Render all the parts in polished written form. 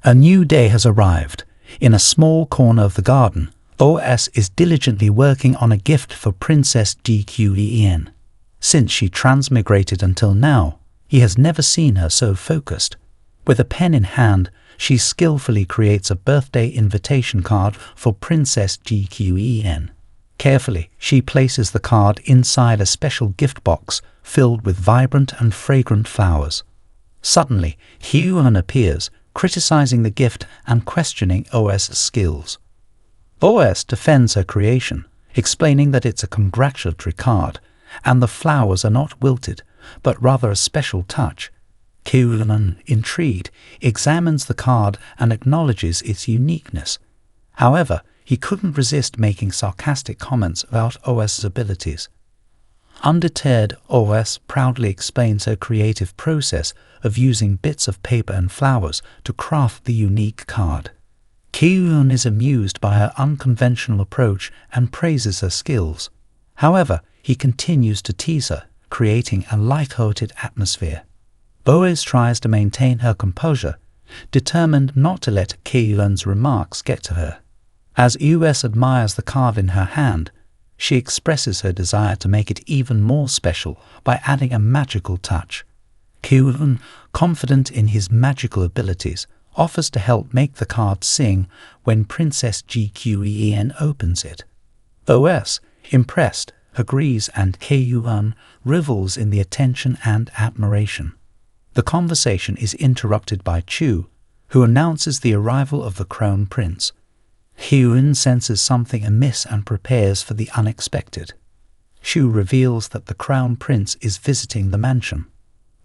A new day has arrived. In a small corner of the garden, OS is diligently working on a gift for Princess Gqen. Since she transmigrated until now, he has never seen her so focused. With a pen in hand, she skillfully creates a birthday invitation card for Princess Gqen. Carefully, she places the card inside a special gift box filled with vibrant and fragrant flowers. Suddenly, Hyun appears, criticizing the gift and questioning OS's skills. OS defends her creation, explaining that it's a congratulatory card, and the flowers are not wilted, but rather a special touch. Hyun, intrigued, examines the card and acknowledges its uniqueness. However, he couldn't resist making sarcastic comments about OS's abilities. Undeterred, OS proudly explains her creative process of using bits of paper and flowers to craft the unique card. Hyun is amused by her unconventional approach and praises her skills. However, he continues to tease her, creating a light-hearted atmosphere. OS tries to maintain her composure, determined not to let Hyun's remarks get to her. As OS admires the card in her hand, she expresses her desire to make it even more special by adding a magical touch. Hyun, confident in his magical abilities, offers to help make the card sing when Princess Gqen opens it. OS, impressed, agrees, and Hyun revels in the attention and admiration. The conversation is interrupted by Chu, who announces the arrival of the Crown Prince. Hyun senses something amiss and prepares for the unexpected. Chu reveals that the Crown Prince is visiting the mansion.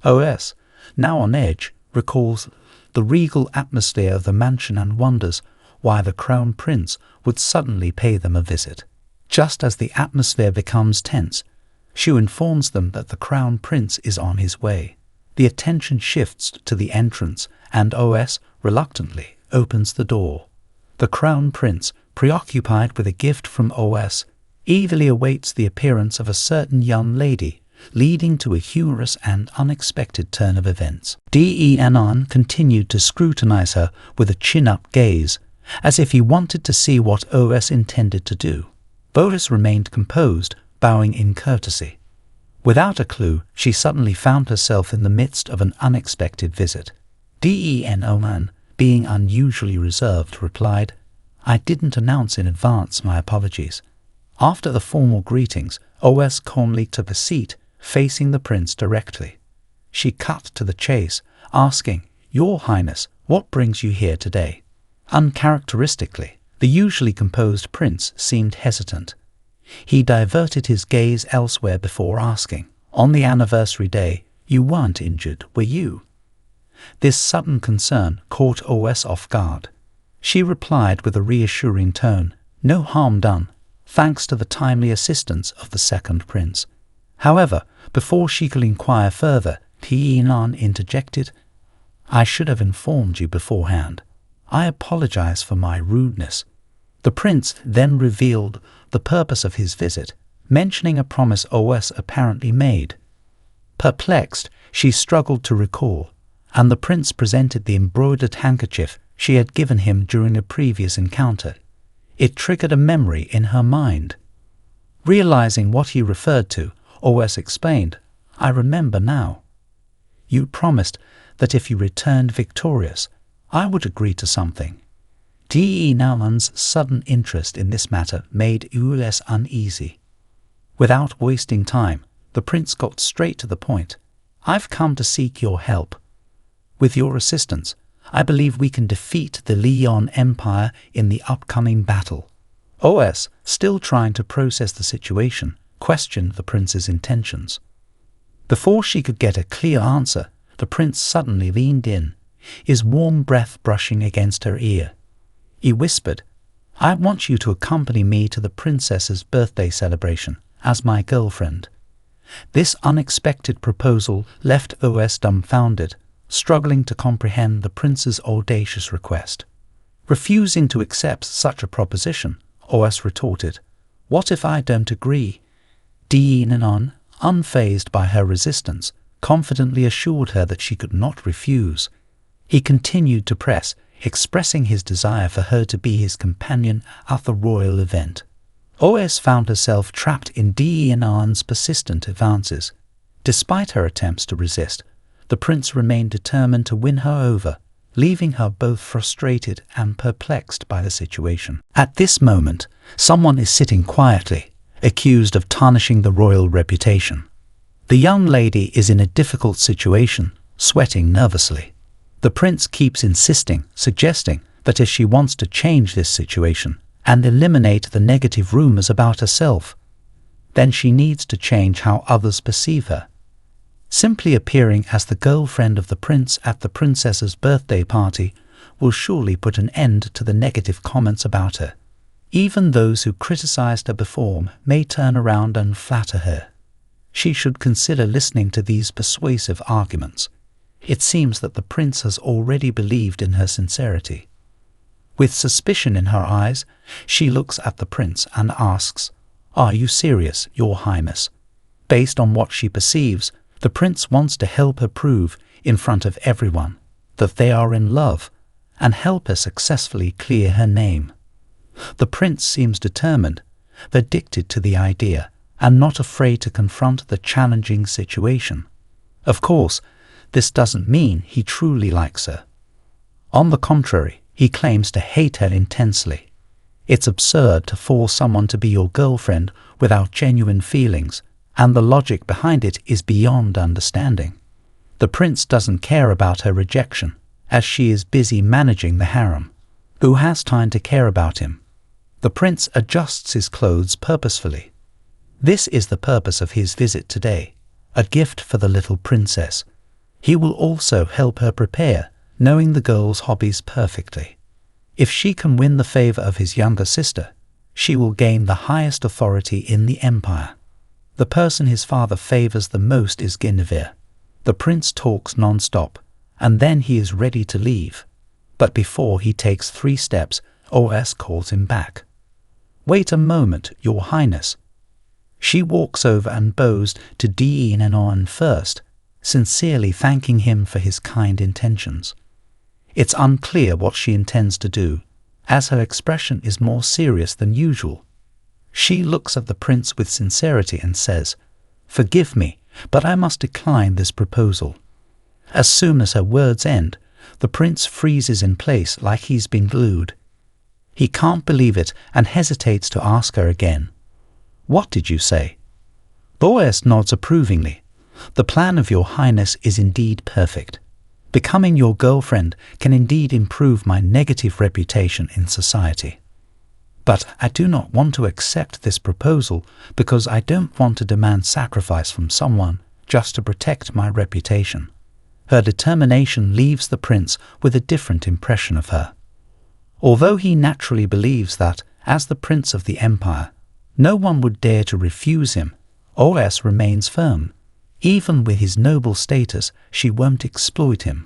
OS, now on edge, recalls the regal atmosphere of the mansion and wonders why the Crown Prince would suddenly pay them a visit. Just as the atmosphere becomes tense, Chu informs them that the Crown Prince is on his way. The attention shifts to the entrance, and OS reluctantly opens the door. The Crown Prince, preoccupied with a gift from OS, eagerly awaits the appearance of a certain young lady, leading to a humorous and unexpected turn of events. Den continued to scrutinize her with a chin-up gaze, as if he wanted to see what OS intended to do. OS remained composed, bowing in courtesy. Without a clue, she suddenly found herself in the midst of an unexpected visit. Den, being unusually reserved, replied, "I didn't announce in advance, my apologies." After the formal greetings, OS calmly took a seat, facing the prince directly. She cut to the chase, asking, "Your Highness, what brings you here today?" Uncharacteristically, the usually composed prince seemed hesitant. He diverted his gaze elsewhere before asking, "On the anniversary day, you weren't injured, were you?" This sudden concern caught OS off guard. She replied with a reassuring tone, "No harm done, thanks to the timely assistance of the second prince." However, before she could inquire further, Den interjected, "I should have informed you beforehand. I apologize for my rudeness." The prince then revealed the purpose of his visit, mentioning a promise OS apparently made. Perplexed, she struggled to recall, and the prince presented the embroidered handkerchief she had given him during a previous encounter. It triggered a memory in her mind. Realizing what he referred to, OS explained, "I remember now. You promised that if you returned victorious, I would agree to something." Den's sudden interest in this matter made OS uneasy. Without wasting time, the prince got straight to the point. "I've come to seek your help. With your assistance, I believe we can defeat the Leon Empire in the upcoming battle." OS, still trying to process the situation, questioned the prince's intentions. Before she could get a clear answer, the prince suddenly leaned in, his warm breath brushing against her ear. He whispered, "I want you to accompany me to the princess's birthday celebration as my girlfriend." This unexpected proposal left OS dumbfounded, struggling to comprehend the prince's audacious request. Refusing to accept such a proposition, OS retorted, "What if I don't agree?" Den, unfazed by her resistance, confidently assured her that she could not refuse. He continued to press, expressing his desire for her to be his companion at the royal event. Oyef found herself trapped in Destined's persistent advances. Despite her attempts to resist, the prince remained determined to win her over, leaving her both frustrated and perplexed by the situation. At this moment, someone is sitting quietly, accused of tarnishing the royal reputation. The young lady is in a difficult situation, sweating nervously. The prince keeps insisting, suggesting that if she wants to change this situation and eliminate the negative rumors about herself, then she needs to change how others perceive her. Simply appearing as the girlfriend of the prince at the princess's birthday party will surely put an end to the negative comments about her. Even those who criticized her before may turn around and flatter her. She should consider listening to these persuasive arguments. It seems that the prince has already believed in her sincerity. With suspicion in her eyes, she looks at the prince and asks, "Are you serious, Your Highness?" Based on what she perceives, the prince wants to help her prove, in front of everyone, that they are in love and help her successfully clear her name. The prince seems determined, addicted to the idea, and not afraid to confront the challenging situation. Of course, this doesn't mean he truly likes her. On the contrary, he claims to hate her intensely. It's absurd to force someone to be your girlfriend without genuine feelings, and the logic behind it is beyond understanding. The prince doesn't care about her rejection, as she is busy managing the harem. Who has time to care about him? The prince adjusts his clothes purposefully. This is the purpose of his visit today, a gift for the little princess. He will also help her prepare, knowing the girl's hobbies perfectly. If she can win the favor of his younger sister, she will gain the highest authority in the empire. The person his father favors the most is Guinevere. The prince talks non-stop, and then he is ready to leave. But before he takes 3 steps, Oyef calls him back. "Wait a moment, Your Highness." She walks over and bows to Destined first, sincerely thanking him for his kind intentions. It's unclear what she intends to do, as her expression is more serious than usual. She looks at the prince with sincerity and says, "Forgive me, but I must decline this proposal." As soon as her words end, the prince freezes in place like he's been glued. He can't believe it and hesitates to ask her again. "What did you say?" Oyef nods approvingly. "The plan of Your Highness is indeed perfect. Becoming your girlfriend can indeed improve my negative reputation in society. But I do not want to accept this proposal because I don't want to demand sacrifice from someone just to protect my reputation." Her determination leaves the prince with a different impression of her. Although he naturally believes that, as the prince of the empire, no one would dare to refuse him, Oyef remains firm. Even with his noble status, she won't exploit him.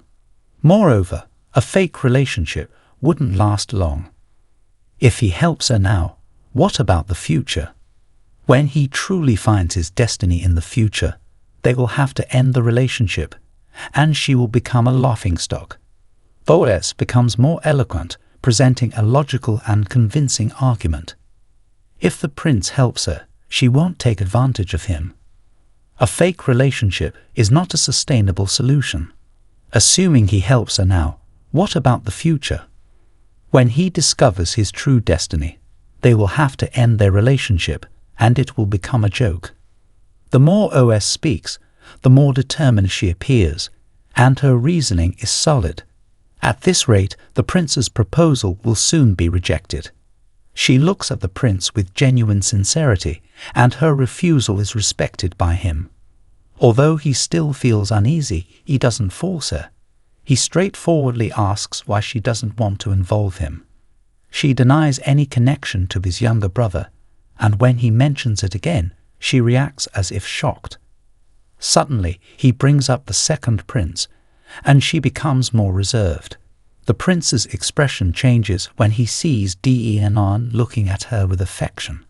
Moreover, a fake relationship wouldn't last long. If he helps her now, what about the future? When he truly finds his destiny in the future, they will have to end the relationship, and she will become a laughingstock. Oyef becomes more eloquent, presenting a logical and convincing argument. If the prince helps her, she won't take advantage of him. A fake relationship is not a sustainable solution. Assuming he helps her now, what about the future? When he discovers his true destiny, they will have to end their relationship, and it will become a joke. The more Oyef speaks, the more determined she appears, and her reasoning is solid. At this rate, the prince's proposal will soon be rejected. She looks at the prince with genuine sincerity, and her refusal is respected by him. Although he still feels uneasy, he doesn't force her. He straightforwardly asks why she doesn't want to involve him. She denies any connection to his younger brother, and when he mentions it again, she reacts as if shocked. Suddenly, he brings up the second prince, and she becomes more reserved. The prince's expression changes when he sees Destined looking at her with affection.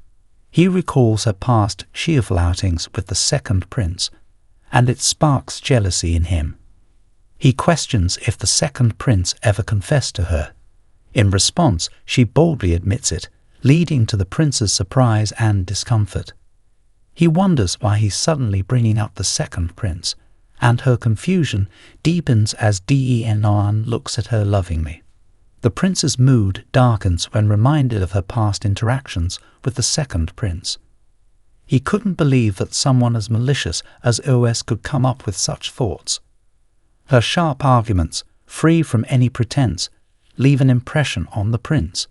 He recalls her past cheerful outings with the second prince, and it sparks jealousy in him. He questions if the second prince ever confessed to her. In response, she boldly admits it, leading to the prince's surprise and discomfort. He wonders why he's suddenly bringing up the second prince, and her confusion deepens as Den looks at her lovingly. The prince's mood darkens when reminded of her past interactions with the second prince. He couldn't believe that someone as malicious as Oyef could come up with such thoughts. Her sharp arguments, free from any pretense, leave an impression on the prince.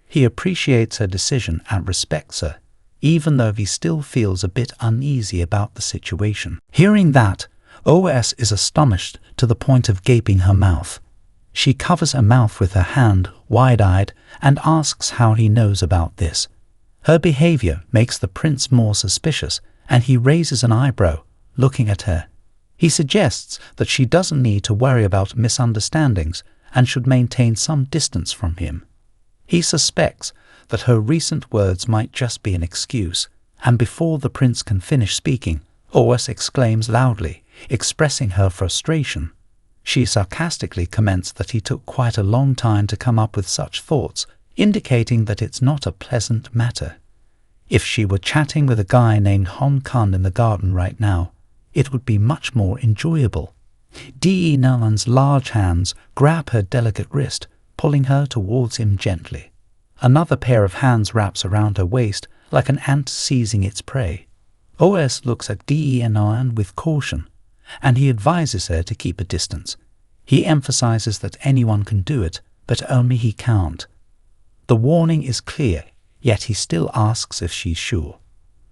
He appreciates her decision and respects her, even though he still feels a bit uneasy about the situation. Hearing that, Oyef is astonished to the point of gaping her mouth. She covers her mouth with her hand, wide-eyed, and asks how he knows about this. Her behavior makes the prince more suspicious, and he raises an eyebrow, looking at her. He suggests that she doesn't need to worry about misunderstandings and should maintain some distance from him. He suspects that her recent words might just be an excuse, and before the prince can finish speaking, Oyef exclaims loudly, expressing her frustration. She sarcastically comments that he took quite a long time to come up with such thoughts, indicating that it's not a pleasant matter. If she were chatting with a guy named Khuong Mat in the garden right now, it would be much more enjoyable. Den's large hands grab her delicate wrist, pulling her towards him gently. Another pair of hands wraps around her waist like an ant seizing its prey. Oyef looks at Den with caution, and he advises her to keep a distance. He emphasizes that anyone can do it, but only he can't. The warning is clear, yet he still asks if she's sure.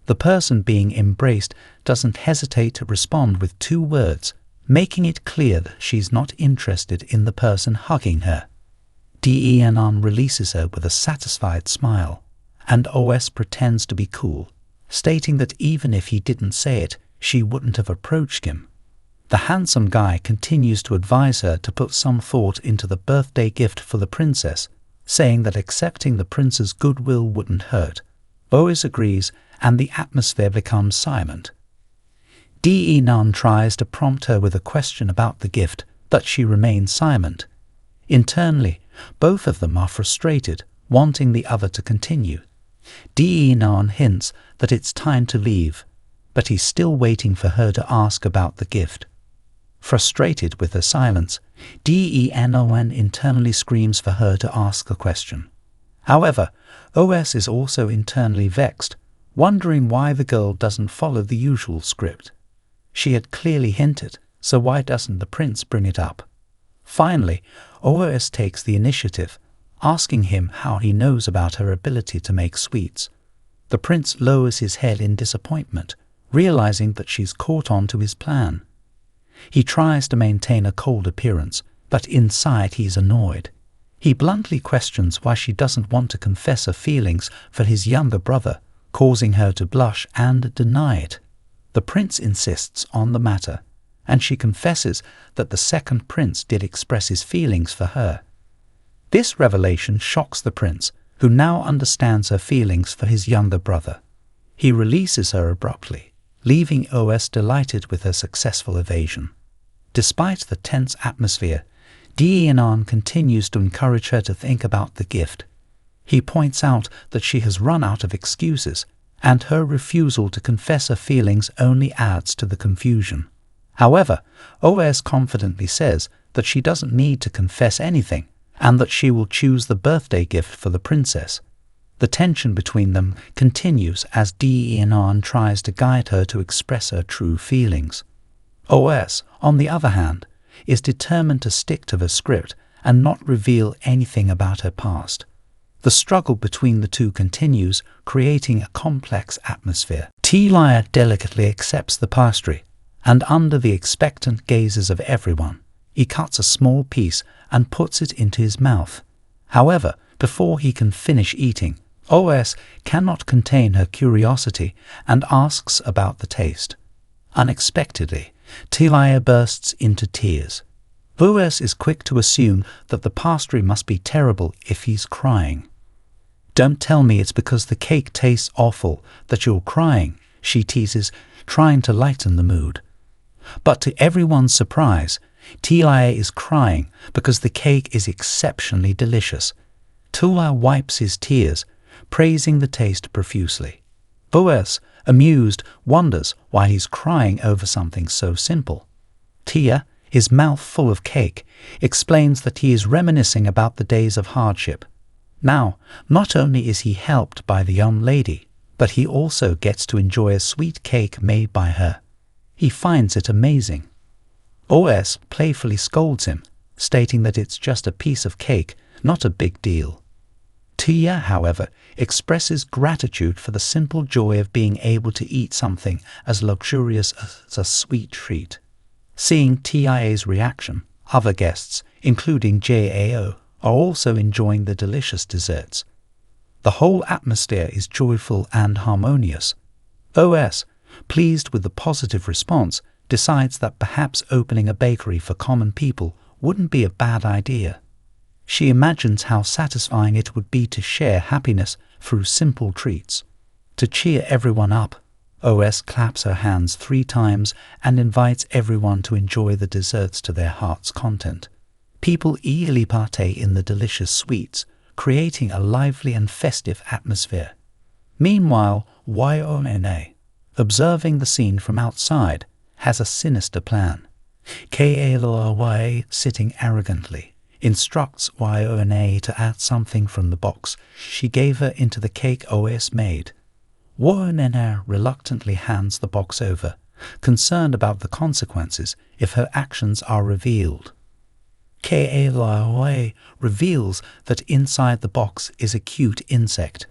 The person being embraced doesn't hesitate to respond with 2 words, making it clear that she's not interested in the person hugging her. Den releases her with a satisfied smile, and Oyef pretends to be cool, stating that even if he didn't say it, she wouldn't have approached him. The handsome guy continues to advise her to put some thought into the birthday gift for the princess, saying that accepting the prince's goodwill wouldn't hurt. Oyef agrees, and the atmosphere becomes silent. Den tries to prompt her with a question about the gift, but she remains silent. Internally, both of them are frustrated, wanting the other to continue. Den hints that it's time to leave, but he's still waiting for her to ask about the gift. Frustrated with her silence, Den internally screams for her to ask a question. However, Oyef is also internally vexed, wondering why the girl doesn't follow the usual script. She had clearly hinted, so why doesn't the prince bring it up? Finally, Oyef takes the initiative, asking him how he knows about her ability to make sweets. The prince lowers his head in disappointment, realizing that she's caught on to his plan. He tries to maintain a cold appearance, but inside he's annoyed. He bluntly questions why she doesn't want to confess her feelings for his younger brother, causing her to blush and deny it. The prince insists on the matter, and she confesses that the second prince did express his feelings for her. This revelation shocks the prince, who now understands her feelings for his younger brother. He releases her abruptly, leaving Oyef delighted with her successful evasion. Despite the tense atmosphere, Den continues to encourage her to think about the gift. He points out that she has run out of excuses, and her refusal to confess her feelings only adds to the confusion. However, Oyef confidently says that she doesn't need to confess anything, and that she will choose the birthday gift for the princess. The tension between them continues as Den tries to guide her to express her true feelings. Oyef, on the other hand, is determined to stick to the script and not reveal anything about her past. The struggle between the two continues, creating a complex atmosphere. Telia delicately accepts the pastry, and under the expectant gazes of everyone, he cuts a small piece and puts it into his mouth. However, before he can finish eating, Oyef cannot contain her curiosity and asks about the taste. Unexpectedly, Telia bursts into tears. Oyef is quick to assume that the pastry must be terrible if he's crying. "Don't tell me it's because the cake tastes awful that you're crying," she teases, trying to lighten the mood. But to everyone's surprise, Tia is crying because the cake is exceptionally delicious. Tua wipes his tears, praising the taste profusely. Oyef, amused, wonders why he's crying over something so simple. Tia, his mouth full of cake, explains that he is reminiscing about the days of hardship. Now, not only is he helped by the young lady, but he also gets to enjoy a sweet cake made by her. He finds it amazing. Oyef playfully scolds him, stating that it's just a piece of cake, not a big deal. Tia, however, expresses gratitude for the simple joy of being able to eat something as luxurious as a sweet treat. Seeing Tia's reaction, other guests, including Jao, are also enjoying the delicious desserts. The whole atmosphere is joyful and harmonious. Oyef, pleased with the positive response, decides that perhaps opening a bakery for common people wouldn't be a bad idea. She imagines how satisfying it would be to share happiness through simple treats. To cheer everyone up, Oyef claps her hands 3 times and invites everyone to enjoy the desserts to their heart's content. People eagerly partake in the delicious sweets, creating a lively and festive atmosphere. Meanwhile, Yona, observing the scene from outside, has a sinister plan. Kalawai, sitting arrogantly, instructs Yona to add something from the box she gave her into the cake Oyef made. Yona reluctantly hands the box over, concerned about the consequences if her actions are revealed. Kalawai reveals that inside the box is a cute insect.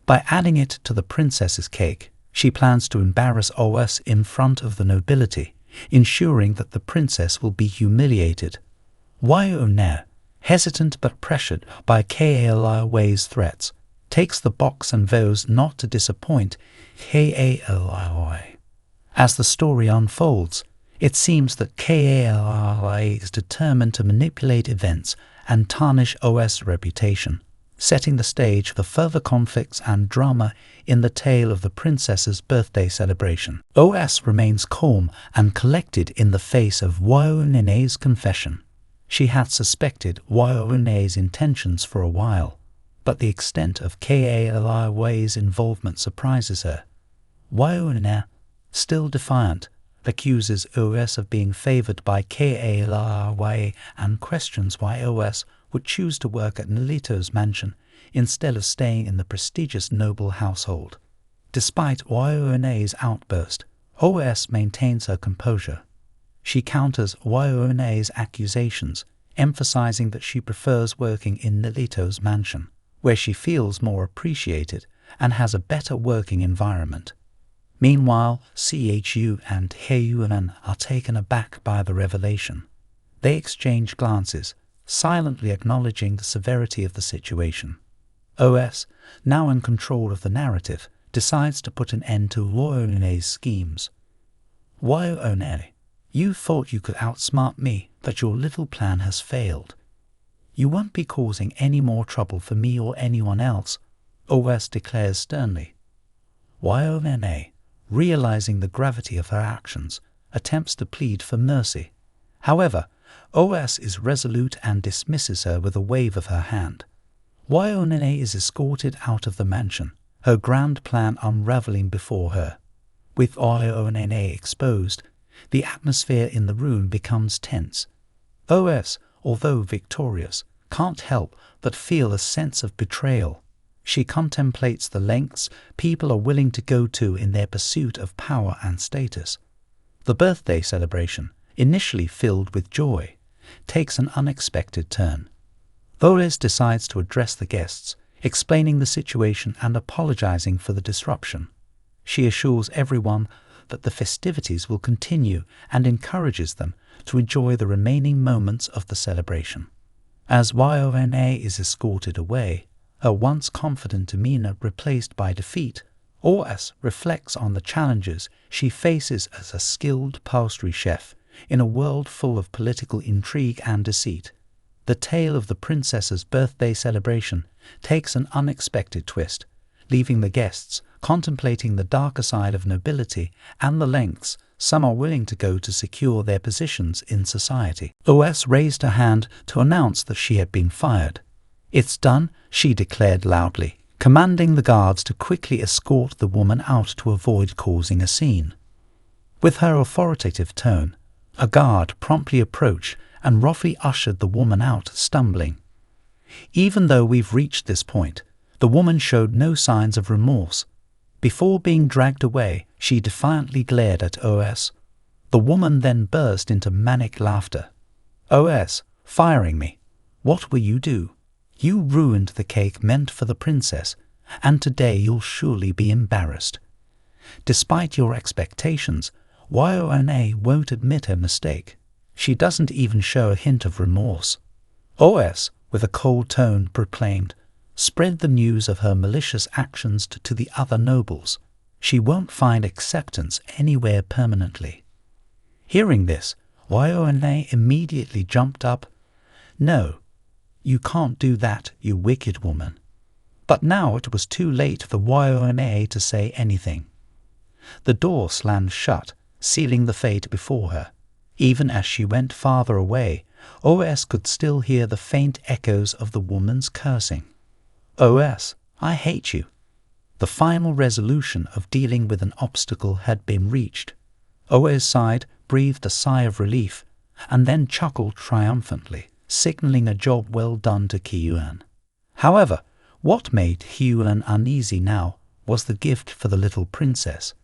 By adding it to the princess's cake, she plans to embarrass Oyef in front of the nobility, ensuring that the princess will be humiliated. Yona, hesitant but pressured by Kalawai's threats, takes the box and vows not to disappoint Kalawai. As the story unfolds, it seems that Kalawai is determined to manipulate events and tarnish Oyef's reputation, setting the stage for further conflicts and drama in the tale of the princess's birthday celebration. Oyef remains calm and collected in the face of Yona's confession. She had suspected Yona's intentions for a while, but the extent of Kalawai's involvement surprises her. Yona, still defiant, accuses Oyef of being favored by Kalawai and questions why Oyef would choose to work at Nalito's mansion instead of staying in the prestigious noble household. Despite Yona's outburst, Oyef maintains her composure. She counters Yona's accusations, emphasizing that she prefers working in Nalito's mansion, where she feels more appreciated and has a better working environment. Meanwhile, Chu and Heyunan are taken aback by the revelation. They exchange glances, silently acknowledging the severity of the situation. Oyef, now in control of the narrative, decides to put an end to Yona's schemes. Yona, you thought you could outsmart me, but your little plan has failed. You won't be causing any more trouble for me or anyone else, Oyef declares sternly. Yona, realizing the gravity of her actions, attempts to plead for mercy. However, Oyef is resolute and dismisses her with a wave of her hand. Yona is escorted out of the mansion, her grand plan unraveling before her. With Yona exposed, the atmosphere in the room becomes tense. Oyef, although victorious, can't help but feel a sense of betrayal. She contemplates the lengths people are willing to go to in their pursuit of power and status. The birthday celebration, initially filled with joy, takes an unexpected turn. Oyef decides to address the guests, explaining the situation and apologizing for the disruption. She assures everyone that the festivities will continue and encourages them to enjoy the remaining moments of the celebration. As Yona is escorted away, her once confident demeanor replaced by defeat, Oyef reflects on the challenges she faces as a skilled pastry chef in a world full of political intrigue and deceit. The tale of the princess's birthday celebration takes an unexpected twist, leaving the guests contemplating the darker side of nobility and the lengths some are willing to go to secure their positions in society. OS raised her hand to announce that she had been fired. "It's done," she declared loudly, commanding the guards to quickly escort the woman out to avoid causing a scene. With her authoritative tone, a guard promptly approached and roughly ushered the woman out, stumbling. Even though we've reached this point, the woman showed no signs of remorse. Before being dragged away, she defiantly glared at OS. The woman then burst into manic laughter. "OS, firing me? What will you do? You ruined the cake meant for the princess, and today you'll surely be embarrassed. Despite your expectations, Yona won't admit her mistake. She doesn't even show a hint of remorse." OS, with a cold tone, proclaimed, "Spread the news of her malicious actions to the other nobles. She won't find acceptance anywhere permanently." Hearing this, Yona immediately jumped up. "No, you can't do that, you wicked woman." But now it was too late for Yona to say anything. The door slammed shut, sealing the fate before her. Even as she went farther away, OS could still hear the faint echoes of the woman's cursing. "OS, I hate you." The final resolution of dealing with an obstacle had been reached. OS sighed, breathed a sigh of relief, and then chuckled triumphantly, signaling a job well done to Kyuan. However, what made Kyuan uneasy now was the gift for the little princess.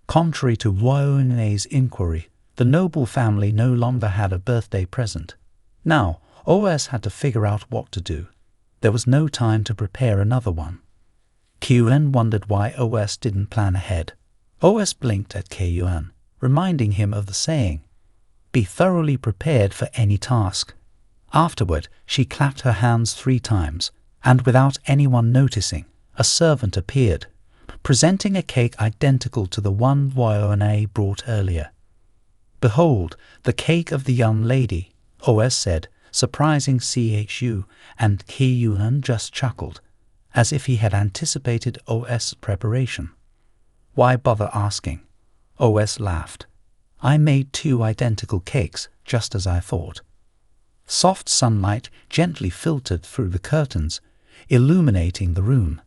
Contrary to Yone's inquiry, the noble family no longer had a birthday present. Now, OS had to figure out what to do. There was no time to prepare another one. Kyuan wondered why OS didn't plan ahead. OS blinked at Kyuan, reminding him of the saying, "Be thoroughly prepared for any task." Afterward, she clapped her hands 3 times, and without anyone noticing, a servant appeared, presenting a cake identical to the one Yona brought earlier. "Behold, the cake of the young lady," OS said, surprising Chu, and Kyuan just chuckled, as if he had anticipated OS' preparation. "Why bother asking?" OS laughed. "I made 2 identical cakes, just as I thought." Soft sunlight gently filtered through the curtains, illuminating the room.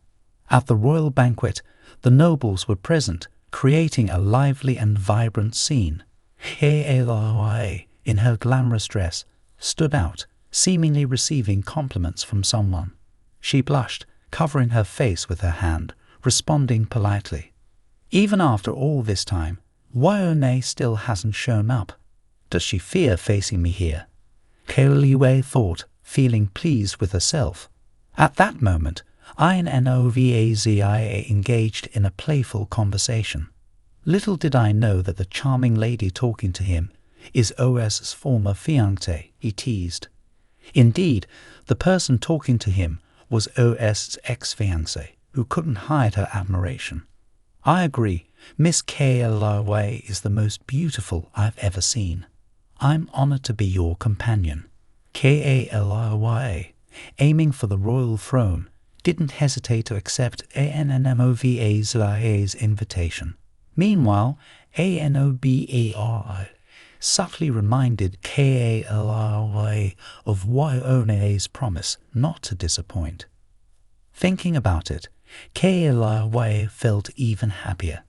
At the royal banquet, the nobles were present, creating a lively and vibrant scene. Heilaoi, in her glamorous dress, stood out, seemingly receiving compliments from someone. She blushed, covering her face with her hand, responding politely. "Even after all this time, Yona still hasn't shown up. Does she fear facing me here?" Kaoliwei thought, feeling pleased with herself. At that moment, Innovazia engaged in a playful conversation. "Little did I know that the charming lady talking to him is OS's former fiancé," he teased. Indeed, the person talking to him was OS's ex-fiancé, who couldn't hide her admiration. "I agree, Miss Kaoliwei is the most beautiful I've ever seen. I'm honored to be your companion." Kaoliwei, aiming for the royal throne, didn't hesitate to accept Annovazia's invitation. Meanwhile, Anobai subtly reminded Kaoliwei of Yone's promise not to disappoint. Thinking about it, Kaoliwei felt even happier.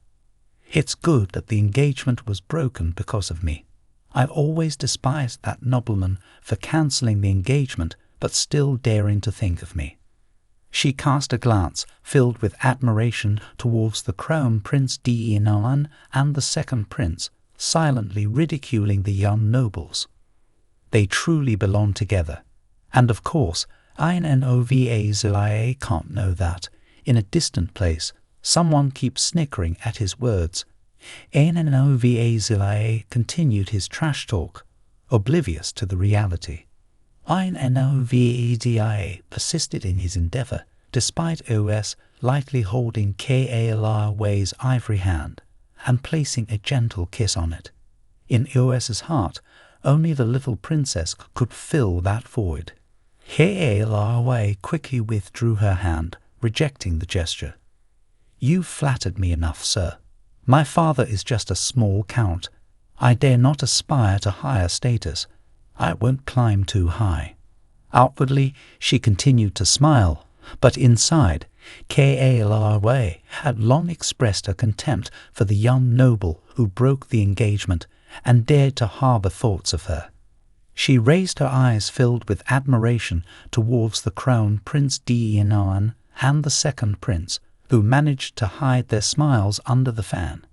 "It's good that the engagement was broken because of me. I've always despised that nobleman for cancelling the engagement but still daring to think of me." She cast a glance filled with admiration towards the Crown Prince Dienan and the second prince, silently ridiculing the young nobles. They truly belong together. And of course, Innovazia can't know that, in a distant place, someone keeps snickering at his words. Innovazia continued his trash talk, oblivious to the reality. Innovazia persisted in his endeavor, despite OS lightly holding Kaoliwei's ivory hand and placing a gentle kiss on it. In OS's heart, only the little princess could fill that void. Kaoliwei quickly withdrew her hand, rejecting the gesture. "You've flattered me enough, sir. My father is just a small count, I dare not aspire to higher status. I won't climb too high. Outwardly, she continued to smile, but inside, Kalwa had long expressed her contempt for the young noble who broke the engagement and dared to harbour thoughts of her. She raised her eyes filled with admiration towards the crown Prince Dianan and the second prince, who managed to hide their smiles under the fan.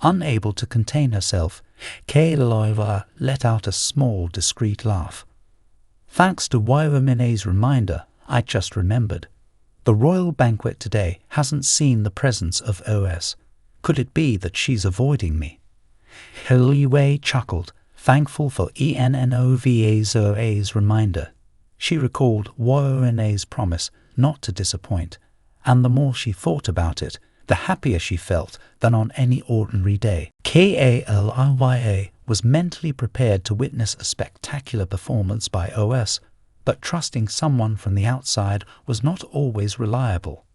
Unable to contain herself, Kalwa let out a small, discreet laugh. Thanks to Wyomine's reminder, I just remembered. The royal banquet today hasn't seen the presence of OS. Could it be that she's avoiding me? Heliwei chuckled, thankful for Ennova's reminder. She recalled Wyomine's promise not to disappoint, and the more she thought about it, the happier she felt than on any ordinary day. Kalwa was mentally prepared to witness a spectacular performance by OS, but trusting someone from the outside was not always reliable.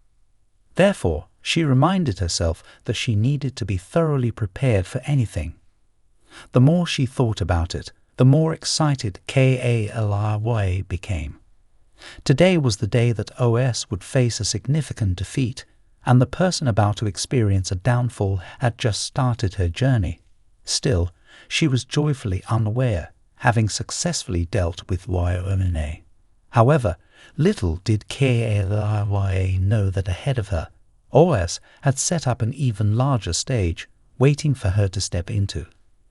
Therefore, she reminded herself that she needed to be thoroughly prepared for anything. The more she thought about it, the more excited Kalwa became. Today was the day that OS would face a significant defeat, and the person about to experience a downfall had just started her journey. Still, she was joyfully unaware, having successfully dealt with Wyomine. However, little did Kalwa know that ahead of her, OS had set up an even larger stage, waiting for her to step into.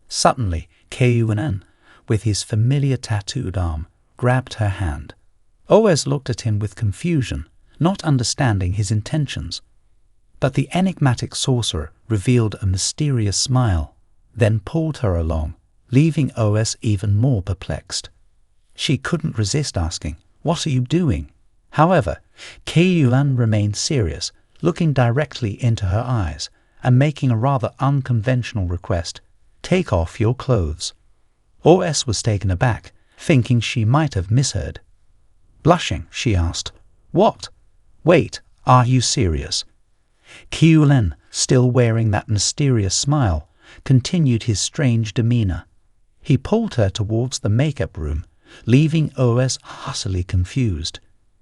Suddenly, Keunan, with his familiar tattooed arm, grabbed her hand. OS looked at him with confusion, not understanding his intentions. But the enigmatic sorcerer revealed a mysterious smile, then pulled her along, leaving OS even more perplexed. She couldn't resist asking, "What are you doing?" However, Keunan remained serious, looking directly into her eyes and making a rather unconventional request, "Take off your clothes." OS was taken aback, thinking she might have misheard. Blushing, she asked, "What? Wait, are you serious?" Keulan, still wearing that mysterious smile, continued his strange demeanour. He pulled her towards the makeup room, leaving OS utterly confused.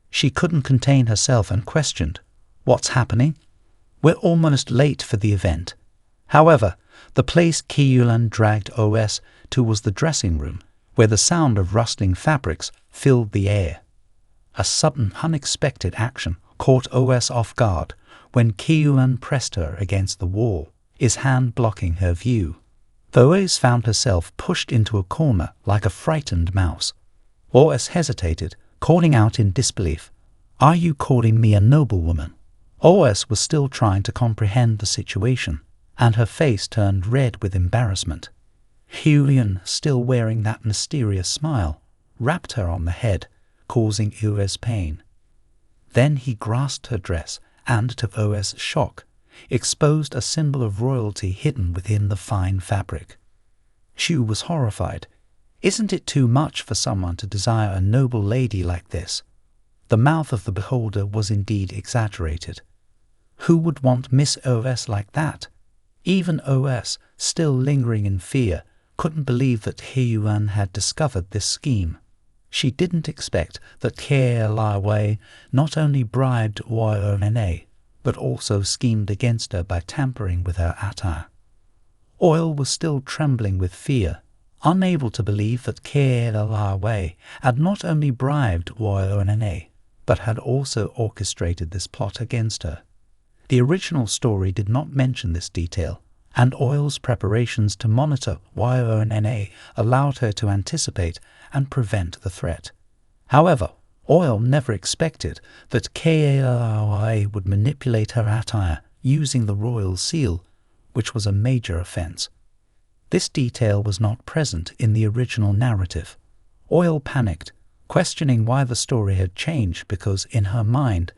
She couldn't contain herself and questioned, "What's happening?" "We're almost late for the event." However, the place Keulan dragged OS to was the dressing room, where the sound of rustling fabrics filled the air. A sudden, unexpected action caught OS off guard when Keulan pressed her against the wall, his hand blocking her view. OS found herself pushed into a corner like a frightened mouse. OS hesitated, calling out in disbelief, "Are you calling me a noblewoman?" OS was still trying to comprehend the situation, and her face turned red with embarrassment. Keulan, still wearing that mysterious smile, rapped her on the head, causing OS pain. Then he grasped her dress and, to OS' shock, exposed a symbol of royalty hidden within the fine fabric. She was horrified. Isn't it too much for someone to desire a noble lady like this? The mouth of the beholder was indeed exaggerated. Who would want Miss OS like that? Even OS, still lingering in fear, couldn't believe that Keulan had discovered this scheme. She didn't expect that Kalwa not only bribed Wyomine, but also schemed against her by tampering with her attire. Oil was still trembling with fear, unable to believe that Kalwa had not only bribed Wyomine, but had also orchestrated this plot against her. The original story did not mention this detail, and Oil's preparations to monitor Wyomine allowed her to anticipate and prevent the threat. However, Oil never expected that Kalwa would manipulate her attire using the royal seal, which was a major offense. This detail was not present in the original narrative. Oil panicked, questioning why the story had changed because, in her mind,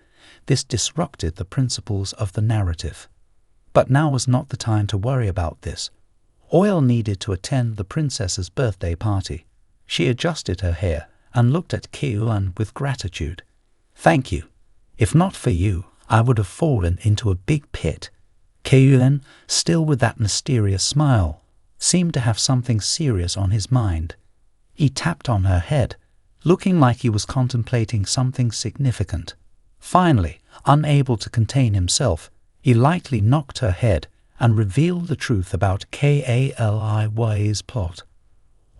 this disrupted the principles of the narrative. But now was not the time to worry about this. Oil needed to attend the princess's birthday party. She adjusted her hair and looked at Keulan with gratitude. "Thank you. If not for you, I would have fallen into a big pit." Keulan, still with that mysterious smile, seemed to have something serious on his mind. He tapped on her head, looking like he was contemplating something significant. Finally, unable to contain himself, he lightly knocked her head and revealed the truth about Kaliy's plot.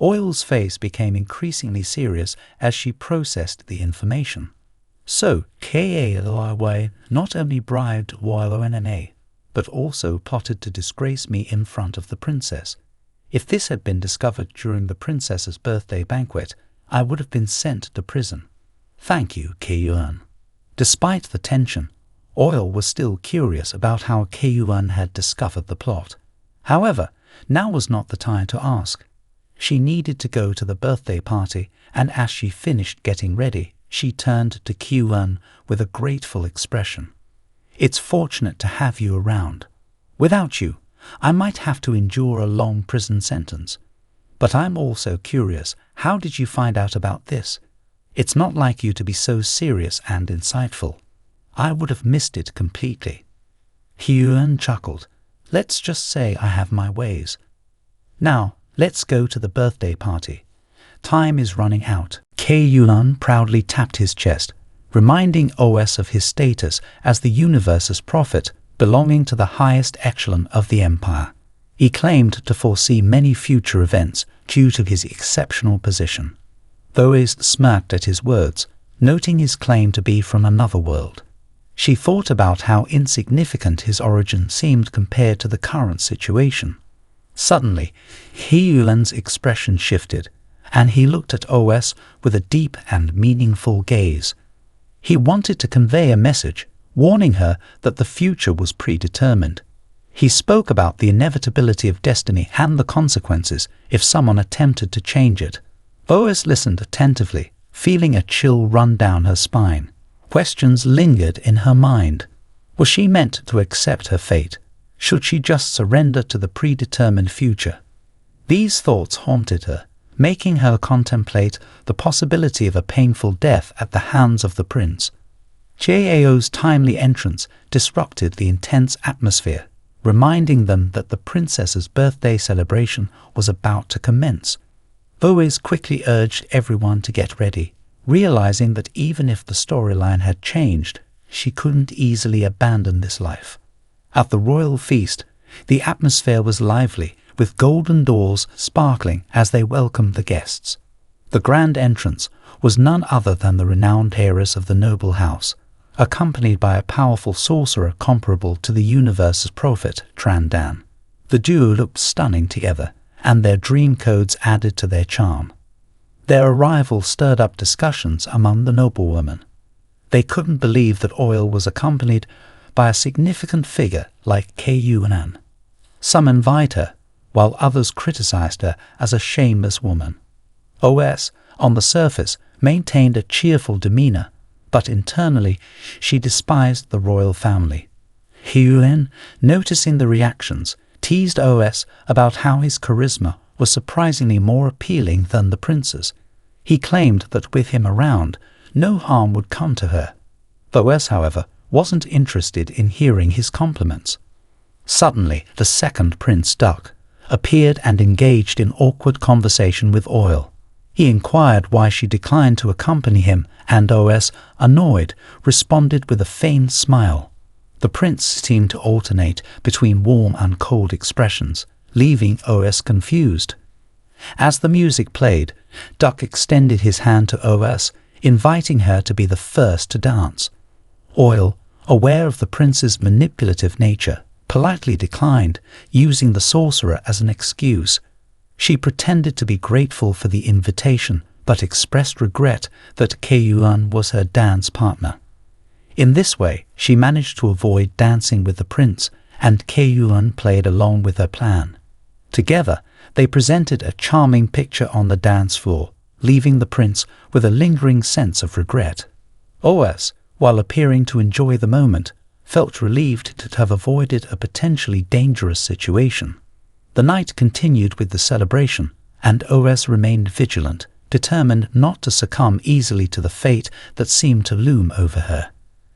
Oil's face became increasingly serious as she processed the information. So, Kali not only bribed Oyef, but also plotted to disgrace me in front of the princess. If this had been discovered during the princess's birthday banquet, I would have been sent to prison. Thank you, Khuong. Despite the tension, Oil was still curious about how Khuong had discovered the plot. However, now was not the time to ask. She needed to go to the birthday party, and as she finished getting ready, she turned to Khuong with a grateful expression. It's fortunate to have you around. Without you, I might have to endure a long prison sentence. But I'm also curious, how did you find out about this? It's not like you to be so serious and insightful. I would have missed it completely. Khuong chuckled. Let's just say I have my ways. Now, let's go to the birthday party. Time is running out. Khuong proudly tapped his chest, reminding Oyef of his status as the universe's prophet, belonging to the highest echelon of the empire. He claimed to foresee many future events due to his exceptional position. Oyef smirked at his words, noting his claim to be from another world. She thought about how insignificant his origin seemed compared to the current situation. Suddenly, Khuong's expression shifted, and he looked at Oyef with a deep and meaningful gaze. He wanted to convey a message, warning her that the future was predetermined. He spoke about the inevitability of destiny and the consequences if someone attempted to change it. Oyef listened attentively, feeling a chill run down her spine. Questions lingered in her mind. Was she meant to accept her fate? Should she just surrender to the predetermined future? These thoughts haunted her, making her contemplate the possibility of a painful death at the hands of the prince. Jao's timely entrance disrupted the intense atmosphere, reminding them that the princess's birthday celebration was about to commence. Oyef quickly urged everyone to get ready, realizing that even if the storyline had changed, she couldn't easily abandon this life. At the royal feast, the atmosphere was lively, with golden doors sparkling as they welcomed the guests. The grand entrance was none other than the renowned heiress of the noble house, accompanied by a powerful sorcerer comparable to the universe's prophet, Trandan. The duo looked stunning together, and their dream codes added to their charm. Their arrival stirred up discussions among the noblewomen. They couldn't believe that Oyef was accompanied by a significant figure like Khuong. Some envied her, while others criticized her as a shameless woman. Oyef, on the surface, maintained a cheerful demeanor, but internally she despised the royal family. Khuong, noticing the reactions, teased Oyef about how his charisma was surprisingly more appealing than the prince's. He claimed that with him around, no harm would come to her. Oyef, however, wasn't interested in hearing his compliments. Suddenly, the second Prince Duck appeared and engaged in awkward conversation with Oyef. He inquired why she declined to accompany him, and Oyef, annoyed, responded with a feigned smile. The prince seemed to alternate between warm and cold expressions, leaving Oyef confused. As the music played, Duck extended his hand to Oyef, inviting her to be the first to dance. Oyef, aware of the prince's manipulative nature, politely declined, using the sorcerer as an excuse. She pretended to be grateful for the invitation, but expressed regret that Khuong was her dance partner. In this way, she managed to avoid dancing with the prince, and Khuong played along with her plan. Together, they presented a charming picture on the dance floor, leaving the prince with a lingering sense of regret. Oyef, while appearing to enjoy the moment, felt relieved to have avoided a potentially dangerous situation. The night continued with the celebration, and Oyef remained vigilant, determined not to succumb easily to the fate that seemed to loom over her.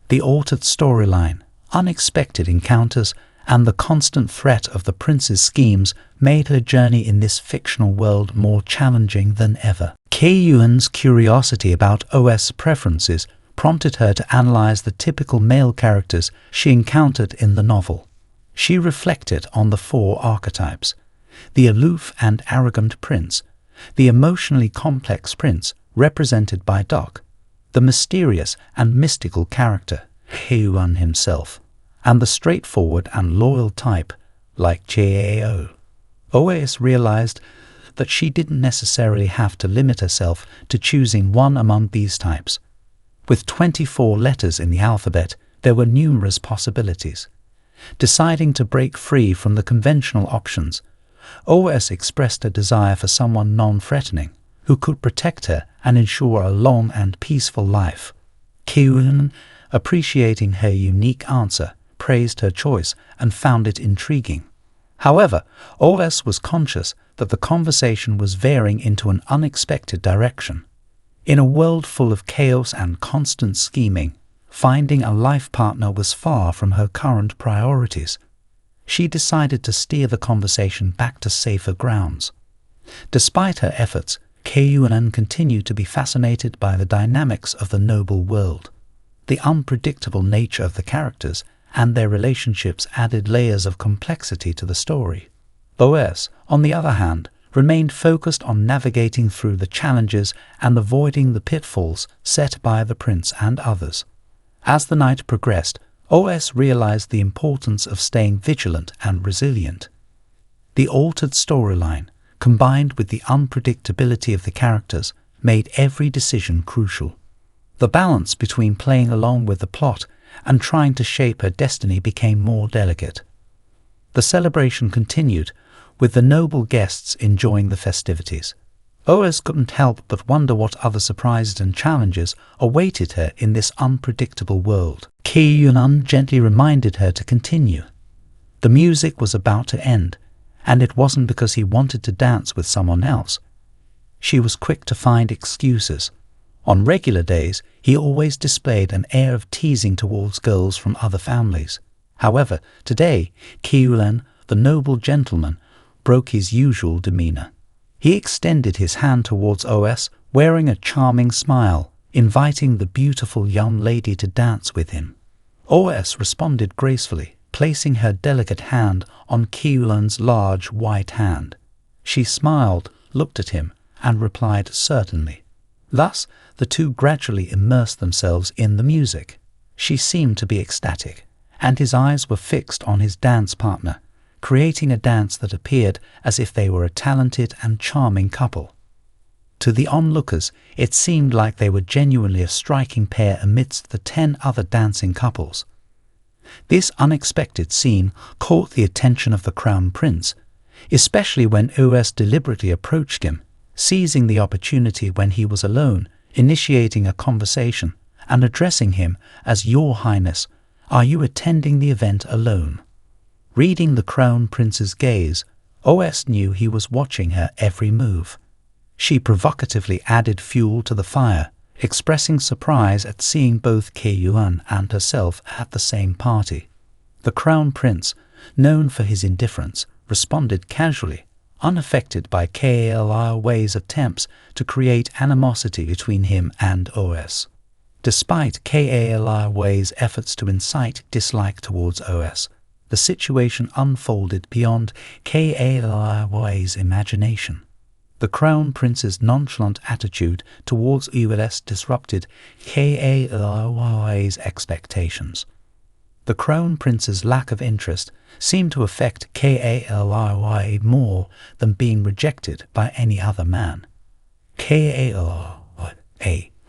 The altered storyline, unexpected encounters, and the constant threat of the prince's schemes made her journey in this fictional world more challenging than ever. Kei-yuan's curiosity about OS preferences prompted her to analyze the typical male characters she encountered in the novel. She reflected on the four archetypes: the aloof and arrogant prince, the emotionally complex prince represented by Doc, the mysterious and mystical character, Kei-yuan himself, and the straightforward and loyal type like Jao. Oyef realized that she didn't necessarily have to limit herself to choosing one among these types. With 24 letters in the alphabet, there were numerous possibilities. Deciding to break free from the conventional options, Oyef expressed a desire for someone non-threatening, who could protect her and ensure a long and peaceful life. Kei-yuan, appreciating her unique answer, praised her choice and found it intriguing. However, Oyef was conscious that the conversation was veering into an unexpected direction. In a world full of chaos and constant scheming, finding a life partner was far from her current priorities. She decided to steer the conversation back to safer grounds. Despite her efforts, Kei-yuan continued to be fascinated by the dynamics of the noble world. The unpredictable nature of the characters and their relationships added layers of complexity to the story. Oyef, on the other hand, remained focused on navigating through the challenges and avoiding the pitfalls set by the prince and others. As the night progressed, Oyef realized the importance of staying vigilant and resilient. The altered storyline, combined with the unpredictability of the characters, made every decision crucial. The balance between playing along with the plot and trying to shape her destiny became more delicate. The celebration continued, with the noble guests enjoying the festivities. Oyef couldn't help but wonder what other surprises and challenges awaited her in this unpredictable world. Kei-yuan gently reminded her to continue. The music was about to end, and it wasn't because he wanted to dance with someone else. She was quick to find excuses. On regular days, he always displayed an air of teasing towards girls from other families. However, today, Kei-yuan, the noble gentleman, broke his usual demeanor. He extended his hand towards Oyef, wearing a charming smile, inviting the beautiful young lady to dance with him. Oyef responded gracefully, placing her delicate hand on Kei-yuan's large white hand. She smiled, looked at him, and replied certainly. Thus, the two gradually immersed themselves in the music. She seemed to be ecstatic, and his eyes were fixed on his dance partner, creating a dance that appeared as if they were a talented and charming couple. To the onlookers, it seemed like they were genuinely a striking pair amidst the 10 other dancing couples. This unexpected scene caught the attention of the Crown Prince, especially when Oyef deliberately approached him, seizing the opportunity when he was alone, initiating a conversation, and addressing him as "Your Highness, are you attending the event alone?" Reading the Crown Prince's gaze, Oyef knew he was watching her every move. She provocatively added fuel to the fire, expressing surprise at seeing both Kei-yuan and herself at the same party. The Crown Prince, known for his indifference, responded casually, unaffected by Kei-yuan's attempts to create animosity between him and Oyef. Despite Kei-yuan's efforts to incite dislike towards Oyef, the situation unfolded beyond Kei-yuan's imagination. The Crown Prince's nonchalant attitude towards Oyef disrupted Kei-yuan's expectations. The Crown Prince's lack of interest seemed to affect Kei-yuan more than being rejected by any other man. Kei-yuan,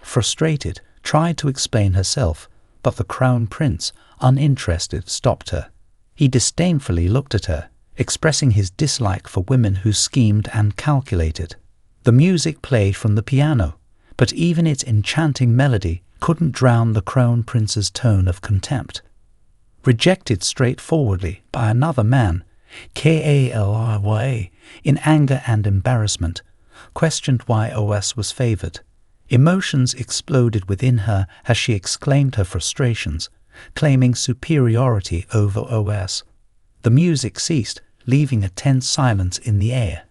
frustrated, tried to explain herself, but the Crown Prince, uninterested, stopped her. He disdainfully looked at her, expressing his dislike for women who schemed and calculated. The music played from the piano, but even its enchanting melody couldn't drown the Crown Prince's tone of contempt. Rejected straightforwardly by another man, Kei-yuan, in anger and embarrassment, questioned why Oyef was favored. Emotions exploded within her as she exclaimed her frustrations, claiming superiority over Oyef. The music ceased, leaving a tense silence in the air.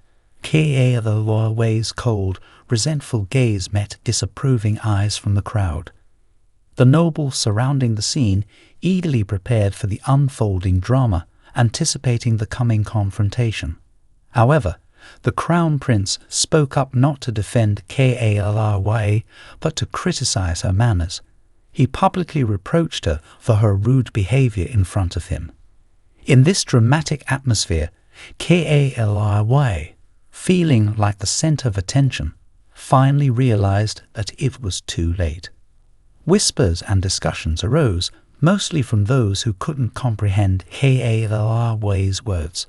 K'aelawai's cold, resentful gaze met disapproving eyes from the crowd. The nobles surrounding the scene eagerly prepared for the unfolding drama, anticipating the coming confrontation. However, the crown prince spoke up not to defend K'aelawai, but to criticize her manners. He publicly reproached her for her rude behavior in front of him. In this dramatic atmosphere, K'aelawai, feeling like the center of attention, finally realized that it was too late. Whispers and discussions arose, mostly from those who couldn't comprehend K'aelawai's words.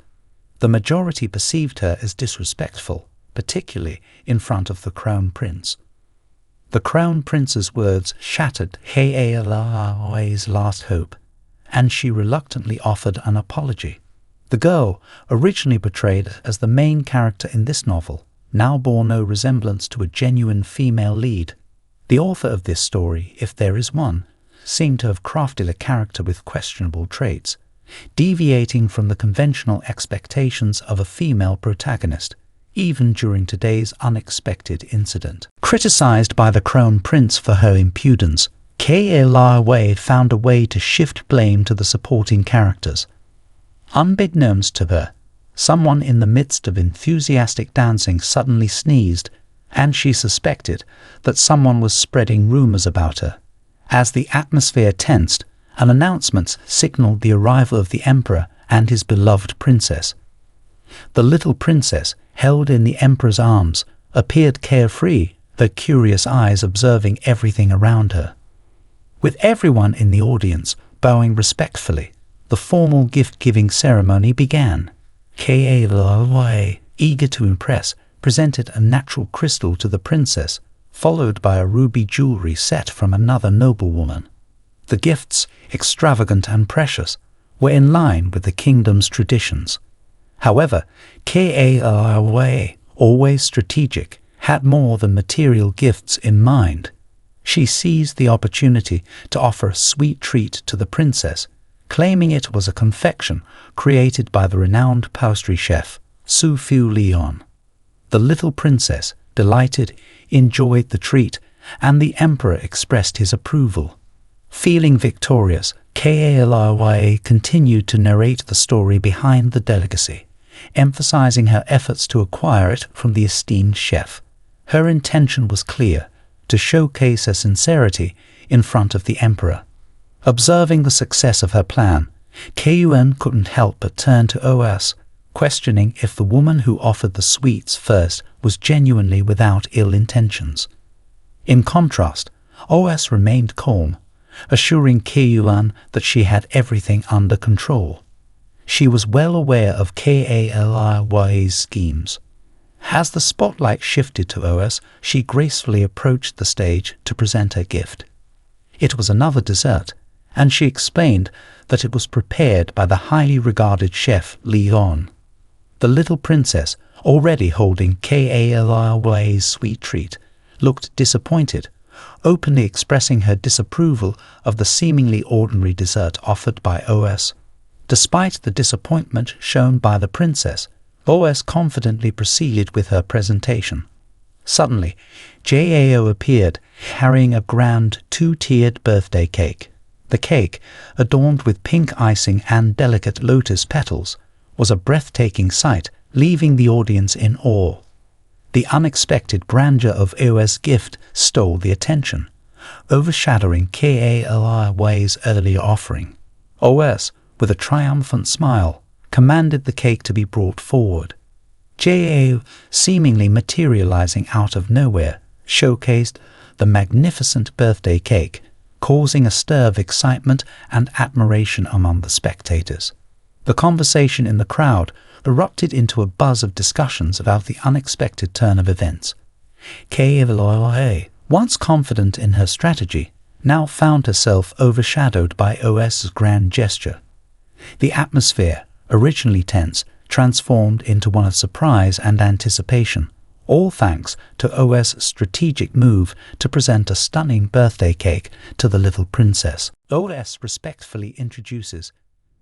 The majority perceived her as disrespectful, particularly in front of the crown prince. The crown prince's words shattered K'aelawai's last hope, and she reluctantly offered an apology. The girl, originally portrayed as the main character in this novel, now bore no resemblance to a genuine female lead. The author of this story, if there is one, seemed to have crafted a character with questionable traits, deviating from the conventional expectations of a female protagonist, even during today's unexpected incident. Criticized by the crown prince for her impudence, K'aelawai found a way to shift blame to the supporting characters. Unbeknownst to her, someone in the midst of enthusiastic dancing suddenly sneezed, and she suspected that someone was spreading rumors about her. As the atmosphere tensed, an announcement signaled the arrival of the emperor and his beloved princess. The little princess, held in the emperor's arms, appeared carefree, her curious eyes observing everything around her. With everyone in the audience bowing respectfully, the formal gift-giving ceremony began. K'aelawai, eager to impress, presented a natural crystal to the princess, followed by a ruby jewelry set from another noblewoman. The gifts, extravagant and precious, were in line with the kingdom's traditions. However, K'aelawai, always strategic, had more than material gifts in mind. She seized the opportunity to offer a sweet treat to the princess, claiming it was a confection created by the renowned pastry chef, Su Fu Leon. The little princess, delighted, enjoyed the treat, and the emperor expressed his approval. Feeling victorious, K'aelawai continued to narrate the story behind the delicacy, emphasizing her efforts to acquire it from the esteemed chef. Her intention was clear, to showcase her sincerity in front of the emperor. Observing the success of her plan, K'un couldn't help but turn to Oyef, questioning if the woman who offered the sweets first was genuinely without ill intentions. In contrast, Oyef remained calm, assuring K'un that she had everything under control. She was well aware of K'aelawai's schemes. As the spotlight shifted to Oyef, she gracefully approached the stage to present her gift. It was another dessert, and she explained that it was prepared by the highly regarded chef Leon. The little princess, already holding K'aelawai's sweet treat, looked disappointed, openly expressing her disapproval of the seemingly ordinary dessert offered by Oyef. Despite the disappointment shown by the princess, Oyef confidently proceeded with her presentation. Suddenly, Jao appeared, carrying a grand two-tiered birthday cake. The cake, adorned with pink icing and delicate lotus petals, was a breathtaking sight, leaving the audience in awe. The unexpected grandeur of Oyef's gift stole the attention, overshadowing K'aelawai's earlier offering. Oyef, with a triumphant smile, commanded the cake to be brought forward. Jao, seemingly materializing out of nowhere, showcased the magnificent birthday cake, causing a stir of excitement and admiration among the spectators. The conversation in the crowd erupted into a buzz of discussions about the unexpected turn of events. K'aelawai, once confident in her strategy, now found herself overshadowed by Oyef's grand gesture. The atmosphere, originally tense, transformed into one of surprise and anticipation, all thanks to Oyef's strategic move to present a stunning birthday cake to the little princess. Oyef respectfully introduces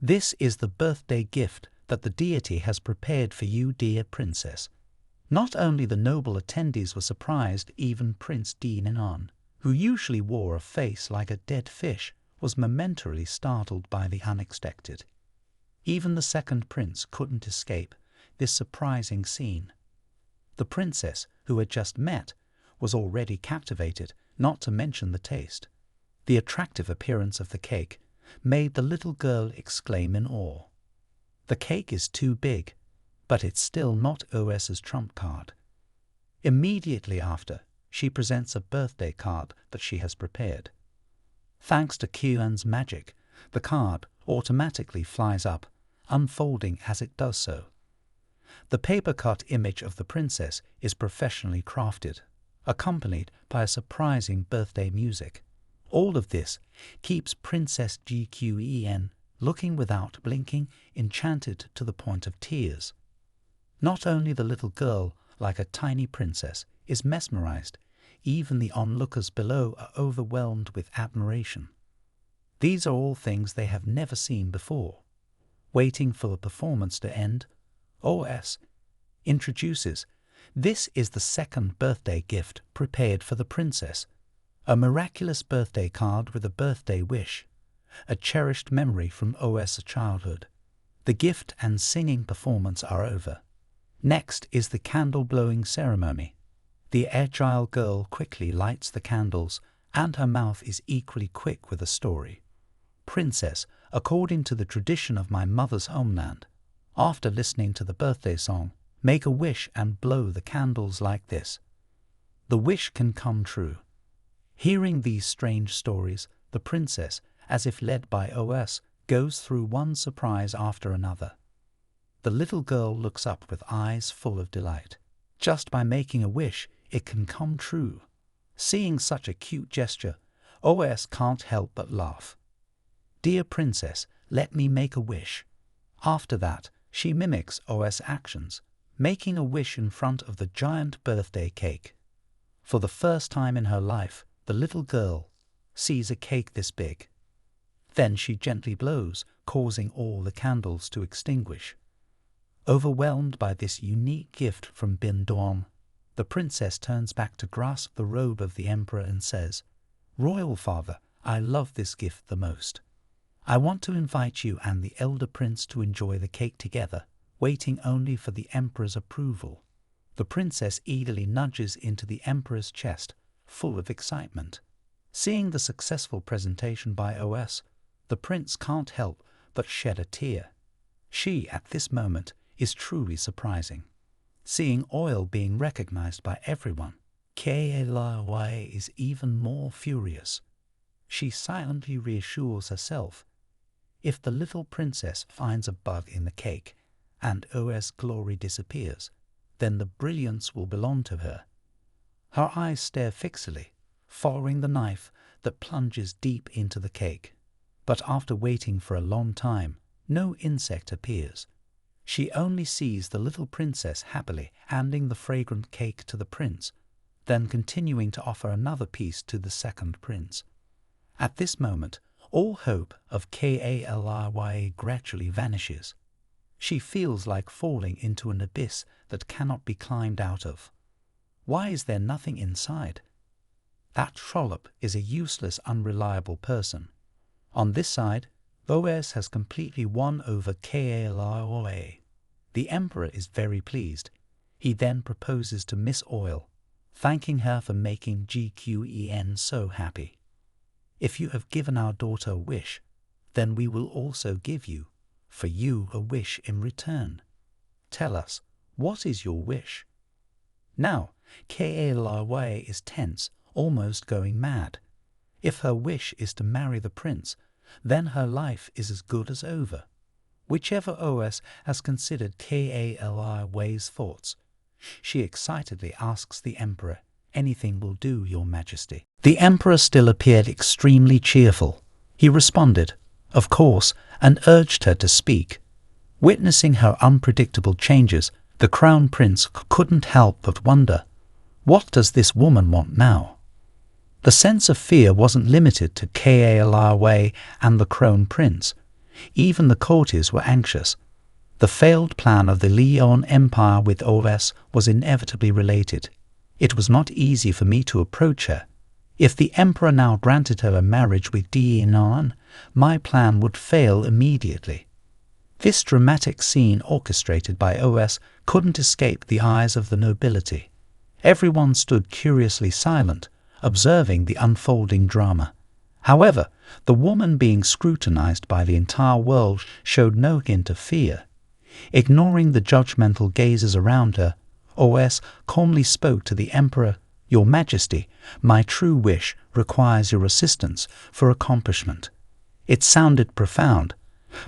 This is the birthday gift that the deity has prepared for you, dear princess. Not only the noble attendees were surprised, even Prince Dinan, who usually wore a face like a dead fish, was momentarily startled by the unexpected. Even the second prince couldn't escape this surprising scene. The princess, who had just met, was already captivated, not to mention the taste. The attractive appearance of the cake made the little girl exclaim in awe. The cake is too big, but it's still not Oyef's trump card. Immediately after, she presents a birthday card that she has prepared. Thanks to Khuong's magic, the card automatically flies up, unfolding as it does so. The paper-cut image of the princess is professionally crafted, accompanied by a surprising birthday music. All of this keeps Princess Khuong looking without blinking, enchanted to the point of tears. Not only the little girl, like a tiny princess, is mesmerized, even the onlookers below are overwhelmed with admiration. These are all things they have never seen before. Waiting for the performance to end, Oyef introduces, "This is the second birthday gift prepared for the princess. A miraculous birthday card with a birthday wish, a cherished memory from Oyef's childhood. The gift and singing performance are over. Next is the candle-blowing ceremony. The agile girl quickly lights the candles, and her mouth is equally quick with a story. Princess, according to the tradition of my mother's homeland, after listening to the birthday song, make a wish and blow the candles like this. The wish can come true." Hearing these strange stories, the princess, as if led by Oyef, goes through one surprise after another. The little girl looks up with eyes full of delight. Just by making a wish, it can come true. Seeing such a cute gesture, Oyef can't help but laugh. "Dear princess, let me make a wish." After that, she mimics Oyef's actions, making a wish in front of the giant birthday cake. For the first time in her life, the little girl sees a cake this big. Then she gently blows, causing all the candles to extinguish. Overwhelmed by this unique gift from Bin Duan, the princess turns back to grasp the robe of the emperor and says, "Royal father, I love this gift the most. I want to invite you and the elder prince to enjoy the cake together, waiting only for the emperor's approval." The princess eagerly nudges into the emperor's chest, full of excitement. Seeing the successful presentation by Oyef, the prince can't help but shed a tear. She, at this moment, is truly surprising. Seeing oil being recognized by everyone, Khuong is even more furious. She silently reassures herself, if the little princess finds a bug in the cake and Oyef's glory disappears, then the brilliance will belong to her. Her eyes stare fixedly, following the knife that plunges deep into the cake. But after waiting for a long time, no insect appears. She only sees the little princess happily handing the fragrant cake to the prince, then continuing to offer another piece to the second prince. At this moment, all hope of Khuong gradually vanishes. She feels like falling into an abyss that cannot be climbed out of. Why is there nothing inside? That trollop is a useless, unreliable person. On this side, Oyef has completely won over Khuong. The emperor is very pleased. He then proposes to Miss Oil, thanking her for making Khuong so happy. "If you have given our daughter a wish, then we will also give you, for you, a wish in return. Tell us, what is your wish?" Now, Khuong is tense, almost going mad. If her wish is to marry the prince, then her life is as good as over. Whichever Oyef has considered Khuong's thoughts, she excitedly asks the emperor, "Anything will do, your majesty." The emperor still appeared extremely cheerful. He responded, of course, and urged her to speak. Witnessing her unpredictable changes, the crown prince couldn't help but wonder, what does this woman want now? The sense of fear wasn't limited to Khuong and the crown prince. Even the courtiers were anxious. The failed plan of the Leon Empire with Oyef was inevitably related. It was not easy for me to approach her. If the emperor now granted her a marriage with Destined, my plan would fail immediately. This dramatic scene orchestrated by Oyef couldn't escape the eyes of the nobility. Everyone stood curiously silent, observing the unfolding drama. However, the woman being scrutinized by the entire world showed no hint of fear. Ignoring the judgmental gazes around her, Oyef calmly spoke to the emperor, "Your Majesty, my true wish requires your assistance for accomplishment." It sounded profound,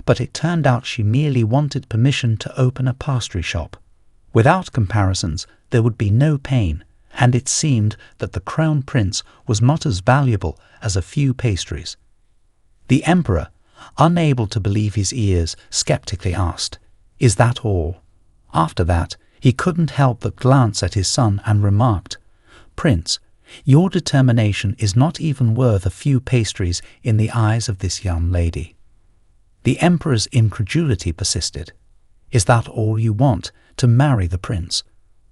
but it turned out she merely wanted permission to open a pastry shop. Without comparisons, there would be no pain, and it seemed that the crown prince was not as valuable as a few pastries. The emperor, unable to believe his ears, skeptically asked, "Is that all?" After that, he couldn't help but glance at his son and remarked, "Prince, your determination is not even worth a few pastries in the eyes of this young lady." The emperor's incredulity persisted. "Is that all you want, to marry the prince?"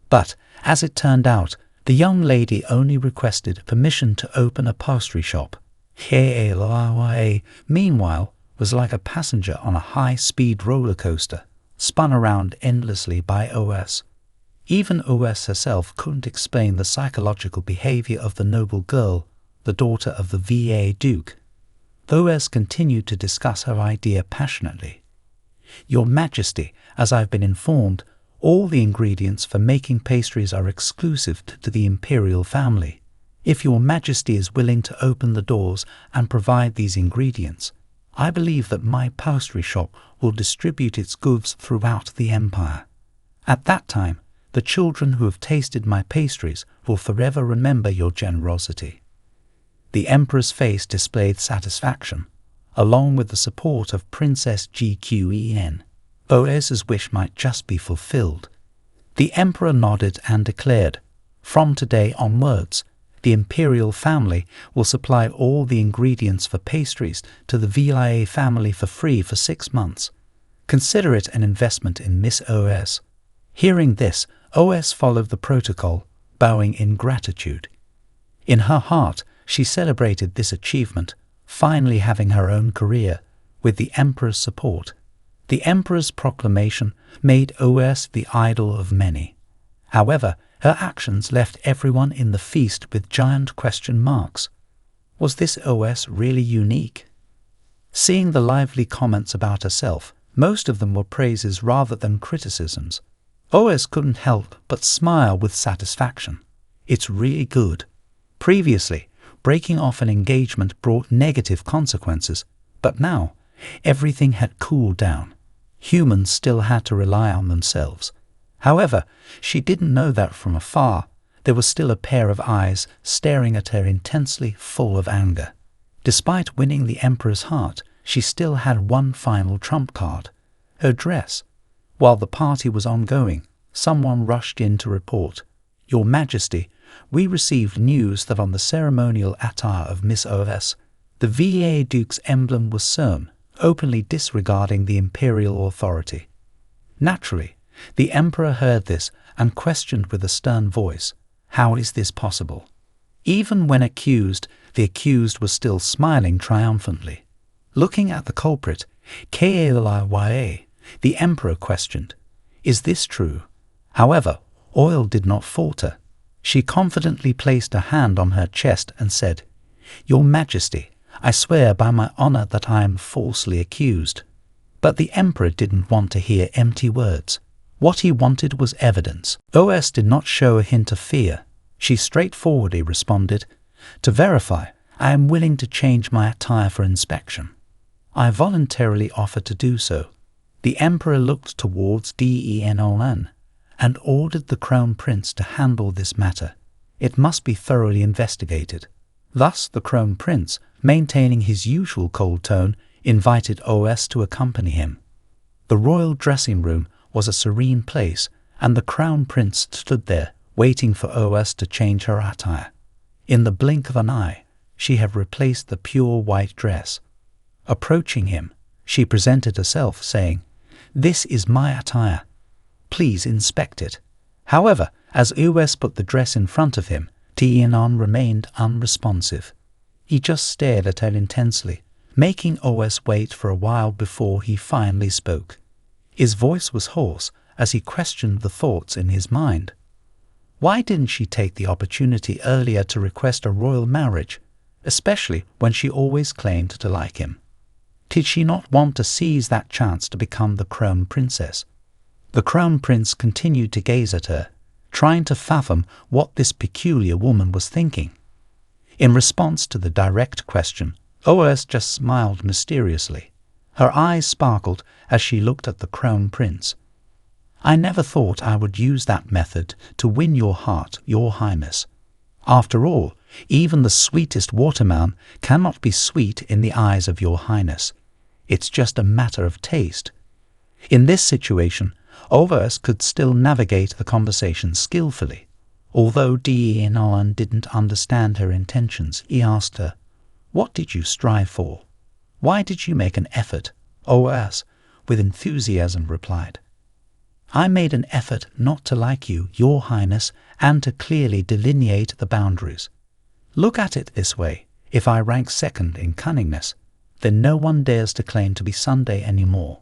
But, as it turned out, the young lady only requested permission to open a pastry shop. Meanwhile, was like a passenger on a high-speed roller coaster, spun around endlessly by Oyef. Even Oyef herself couldn't explain the psychological behavior of the noble girl, the daughter of the VA Duke. Oyef continued to discuss her idea passionately. "Your Majesty, as I've been informed, all the ingredients for making pastries are exclusive to the imperial family. If your Majesty is willing to open the doors and provide these ingredients, I believe that my pastry shop will distribute its goods throughout the empire. At that time, the children who have tasted my pastries will forever remember your generosity." The emperor's face displayed satisfaction, along with the support of Princess Gqen. Oyef's wish might just be fulfilled. The emperor nodded and declared, "From today onwards, the imperial family will supply all the ingredients for pastries to the VIA family for free for 6 months. Consider it an investment in Miss Oyef." Hearing this, Oyef followed the protocol, bowing in gratitude. In her heart, she celebrated this achievement, finally having her own career, with the emperor's support. The emperor's proclamation made Oyef the idol of many. However, her actions left everyone in the feast with giant question marks. Was this Oyef really unique? Seeing the lively comments about herself, most of them were praises rather than criticisms. Oyef couldn't help but smile with satisfaction. "It's really good." Previously, breaking off an engagement brought negative consequences, but now everything had cooled down. Humans still had to rely on themselves. However, she didn't know that from afar there was still a pair of eyes staring at her intensely, full of anger. Despite winning the emperor's heart, she still had one final trump card: her dress. While the party was ongoing, someone rushed in to report, "Your Majesty, we received news that on the ceremonial attire of Miss Oyef, the VA Duke's emblem was sewn, openly disregarding the imperial authority." Naturally, the emperor heard this and questioned with a stern voice, "How is this possible?" Even when accused, the accused was still smiling triumphantly. Looking at the culprit, Kaliya, the emperor questioned, "Is this true?" However, Oil did not falter. She confidently placed a hand on her chest and said, "Your Majesty, I swear by my honor that I am falsely accused." But the emperor didn't want to hear empty words. What he wanted was evidence. Oyef did not show a hint of fear. She straightforwardly responded, "To verify, I am willing to change my attire for inspection." I voluntarily offered to do so. The emperor looked towards Den and ordered the crown prince to handle this matter. It must be thoroughly investigated. Thus the crown prince, maintaining his usual cold tone, invited Oyef to accompany him. The royal dressing room was a serene place, and the crown prince stood there, waiting for Oyef to change her attire. In the blink of an eye, she had replaced the pure white dress. Approaching him, She presented herself, saying, "This is my attire. Please inspect it." However, as Oyef put the dress in front of him, Tienon remained unresponsive. He just stared at her intensely, making Oyef wait for a while before he finally spoke. His voice was hoarse as he questioned the thoughts in his mind. Why didn't she take the opportunity earlier to request a royal marriage, especially when she always claimed to like him? Did she not want to seize that chance to become the crown princess? The crown prince continued to gaze at her, trying to fathom what this peculiar woman was thinking. In response to the direct question, Oyef just smiled mysteriously. Her eyes sparkled as she looked at the crown prince. "I never thought I would use that method to win your heart, your highness. After all, even the sweetest watermelon cannot be sweet in the eyes of your highness. It's just a matter of taste." In this situation, Oyef could still navigate the conversation skillfully. Although Tienon didn't understand her intentions, he asked her, "What did you strive for? Why did you make an effort?" Oyef, with enthusiasm, replied, "I made an effort not to like you, your highness, and to clearly delineate the boundaries. Look at it this way, if I rank second in cunningness, then no one dares to claim to be Sunday anymore."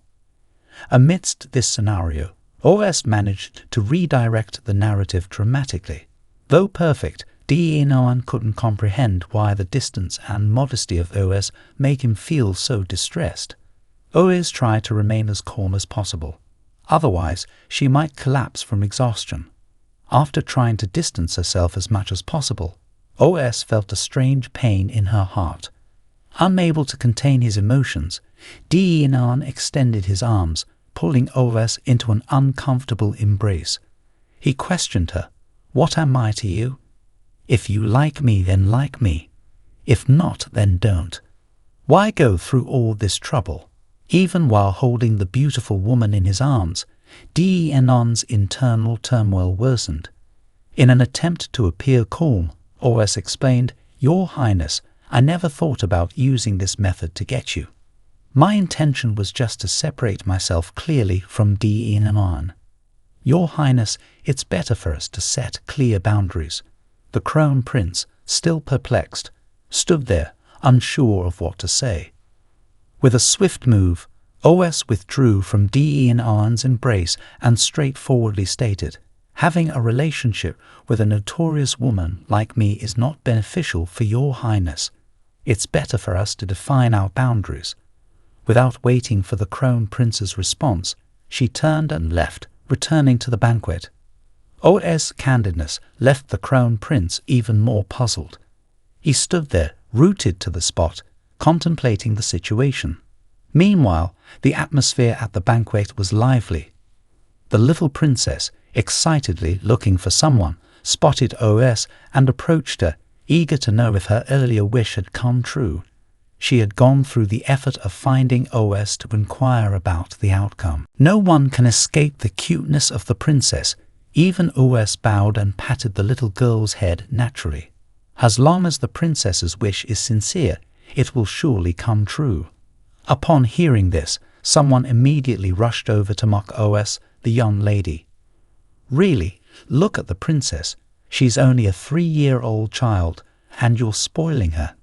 Amidst this scenario, Oyef managed to redirect the narrative dramatically. Though perfect, Tienon couldn't comprehend why the distance and modesty of Oyef made him feel so distressed. Oyef tried to remain as calm as possible. Otherwise, she might collapse from exhaustion. After trying to distance herself as much as possible, Oyef felt a strange pain in her heart. Unable to contain his emotions, Tienon extended his arms, pulling Oyef into an uncomfortable embrace. He questioned her, "What am I to you? If you like me, then like me. If not, then don't. Why go through all this trouble?" Even while holding the beautiful woman in his arms, Tienon's internal turmoil worsened. In an attempt to appear calm, Oyef explained, "Your Highness, I never thought about using this method to get you. My intention was just to separate myself clearly from Tienon. Your Highness, it's better for us to set clear boundaries." The crown prince, still perplexed, stood there, unsure of what to say. With a swift move, Oyef withdrew from Tienon's embrace and straightforwardly stated, "Having a relationship with a notorious woman like me is not beneficial for your highness. It's better for us to define our boundaries." Without waiting for the crown prince's response, she turned and left, returning to the banquet. Oyef's candidness left the crown prince even more puzzled. He stood there, rooted to the spot, contemplating the situation. Meanwhile, the atmosphere at the banquet was lively. The little princess, excitedly looking for someone, spotted Oyef and approached her, eager to know if her earlier wish had come true. She had gone through the effort of finding Oyef to inquire about the outcome. No one can escape the cuteness of the princess. Even Oyef bowed and patted the little girl's head naturally. As long as the princess's wish is sincere, it will surely come true. Upon hearing this, someone immediately rushed over to mock Oyef, the young lady. "Really, look at the princess. She's only a 3-year-old child, and you're spoiling her.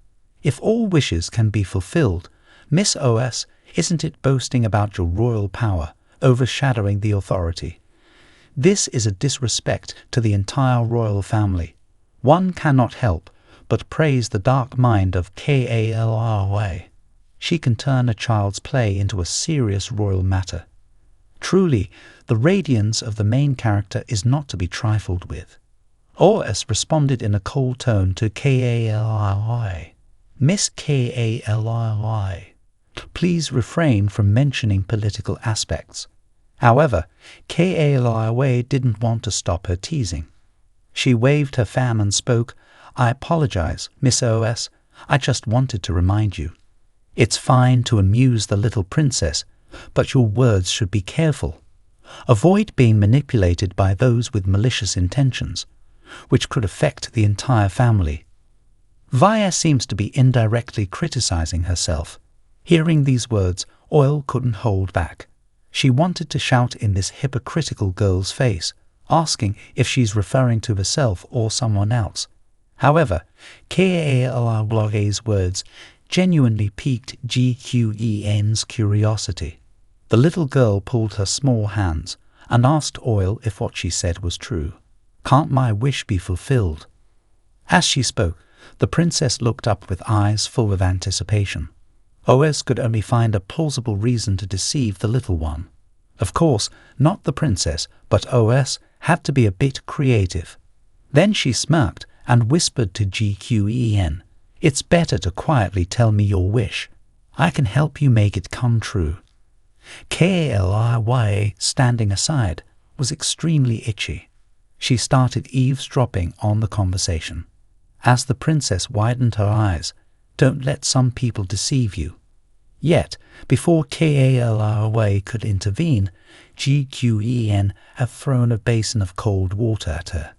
If all wishes can be fulfilled, Miss Oyef, isn't it boasting about your royal power, overshadowing the authority? This is a disrespect to the entire royal family. One cannot help but praise the dark mind of Kalra. She can turn a child's play into a serious royal matter. Truly, the radiance of the main character is not to be trifled with." Oyef responded in a cold tone to Kalra. "Miss Kalra, please refrain from mentioning political aspects." However, Kalra didn't want to stop her teasing. She waved her fan and spoke, "I apologize, Miss Oyef. I just wanted to remind you. It's fine to amuse the little princess, but your words should be careful. Avoid being manipulated by those with malicious intentions, which could affect the entire family." Vaya seems to be indirectly criticizing herself. Hearing these words, Oil couldn't hold back. She wanted to shout in this hypocritical girl's face, asking if she's referring to herself or someone else. However, Kal's words genuinely piqued GQEN's curiosity. The little girl pulled her small hands and asked Oil if what she said was true. "Can't my wish be fulfilled?" As she spoke, the princess looked up with eyes full of anticipation. Oyef could only find a plausible reason to deceive the little one. Of course, not the princess, but Oyef had to be a bit creative. Then she smirked and whispered to GQEN, "It's better to quietly tell me your wish. I can help you make it come true." Kaliya, standing aside, was extremely itchy. She started eavesdropping on the conversation. As the princess widened her eyes, "Don't let some people deceive you." Yet, before Kaliya could intervene, GQEN had thrown a basin of cold water at her.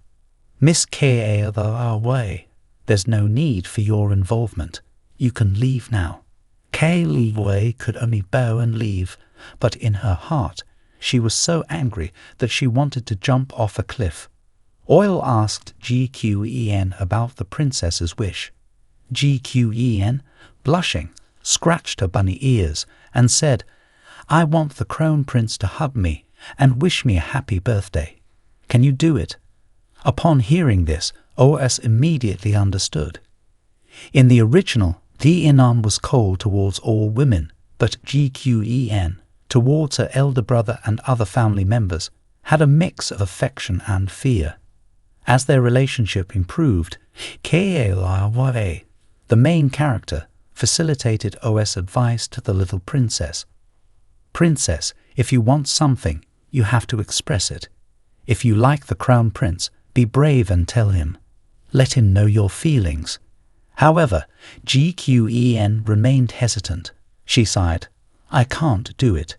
"Miss Kaliya, there's no need for your involvement. You can leave now." Kaliya could only bow and leave, but in her heart she was so angry that she wanted to jump off a cliff. Oil asked GQEN about the princess's wish. GQEN, blushing, scratched her bunny ears and said, "I want the crown prince to hug me and wish me a happy birthday. Can you do it?" Upon hearing this, Oyef immediately understood. In the original, Inan was cold towards all women, but GQEN, towards her elder brother and other family members, had a mix of affection and fear. As their relationship improved, Kaliya, the main character, facilitated Oyef's advice to the little princess. "Princess, if you want something, you have to express it. If you like the crown prince, be brave and tell him. Let him know your feelings." However, GQEN remained hesitant. She sighed, "I can't do it."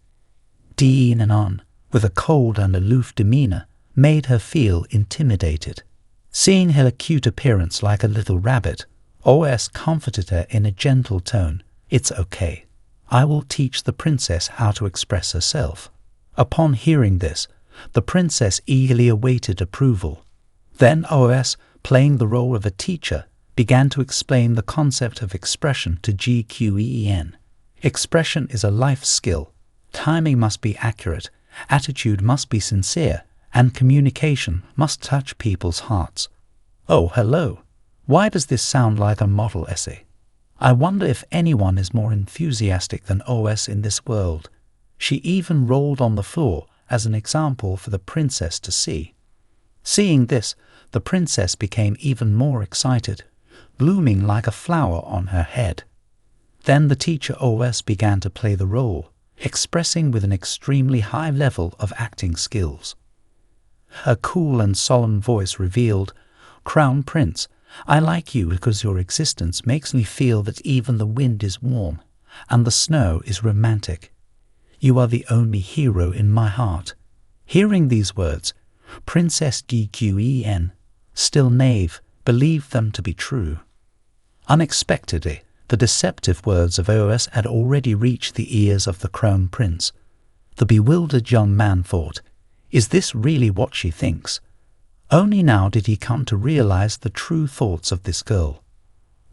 Inan, with a cold and aloof demeanor, made her feel intimidated. Seeing her cute appearance like a little rabbit, Oyef comforted her in a gentle tone. "It's okay. I will teach the princess how to express herself." Upon hearing this, the princess eagerly awaited approval. Then Oyef, playing the role of a teacher, began to explain the concept of expression to GQEN. Expression is a life skill. Timing must be accurate, attitude must be sincere, and communication must touch people's hearts. Oh, hello. Why does this sound like a model essay? I wonder if anyone is more enthusiastic than Oyef in this world. She even rolled on the floor as an example for the princess to see. Seeing this, the princess became even more excited, blooming like a flower on her head. Then the teacher Oyef began to play the role, expressing with an extremely high level of acting skills. Her cool and solemn voice revealed, "Crown Prince, I like you because your existence makes me feel that even the wind is warm and the snow is romantic. You are the only hero in my heart." Hearing these words, Princess GQEN, still naive, believed them to be true. Unexpectedly, the deceptive words of Oyef had already reached the ears of the Crown Prince. The bewildered young man thought, "Is this really what she thinks?" Only now did he come to realize the true thoughts of this girl.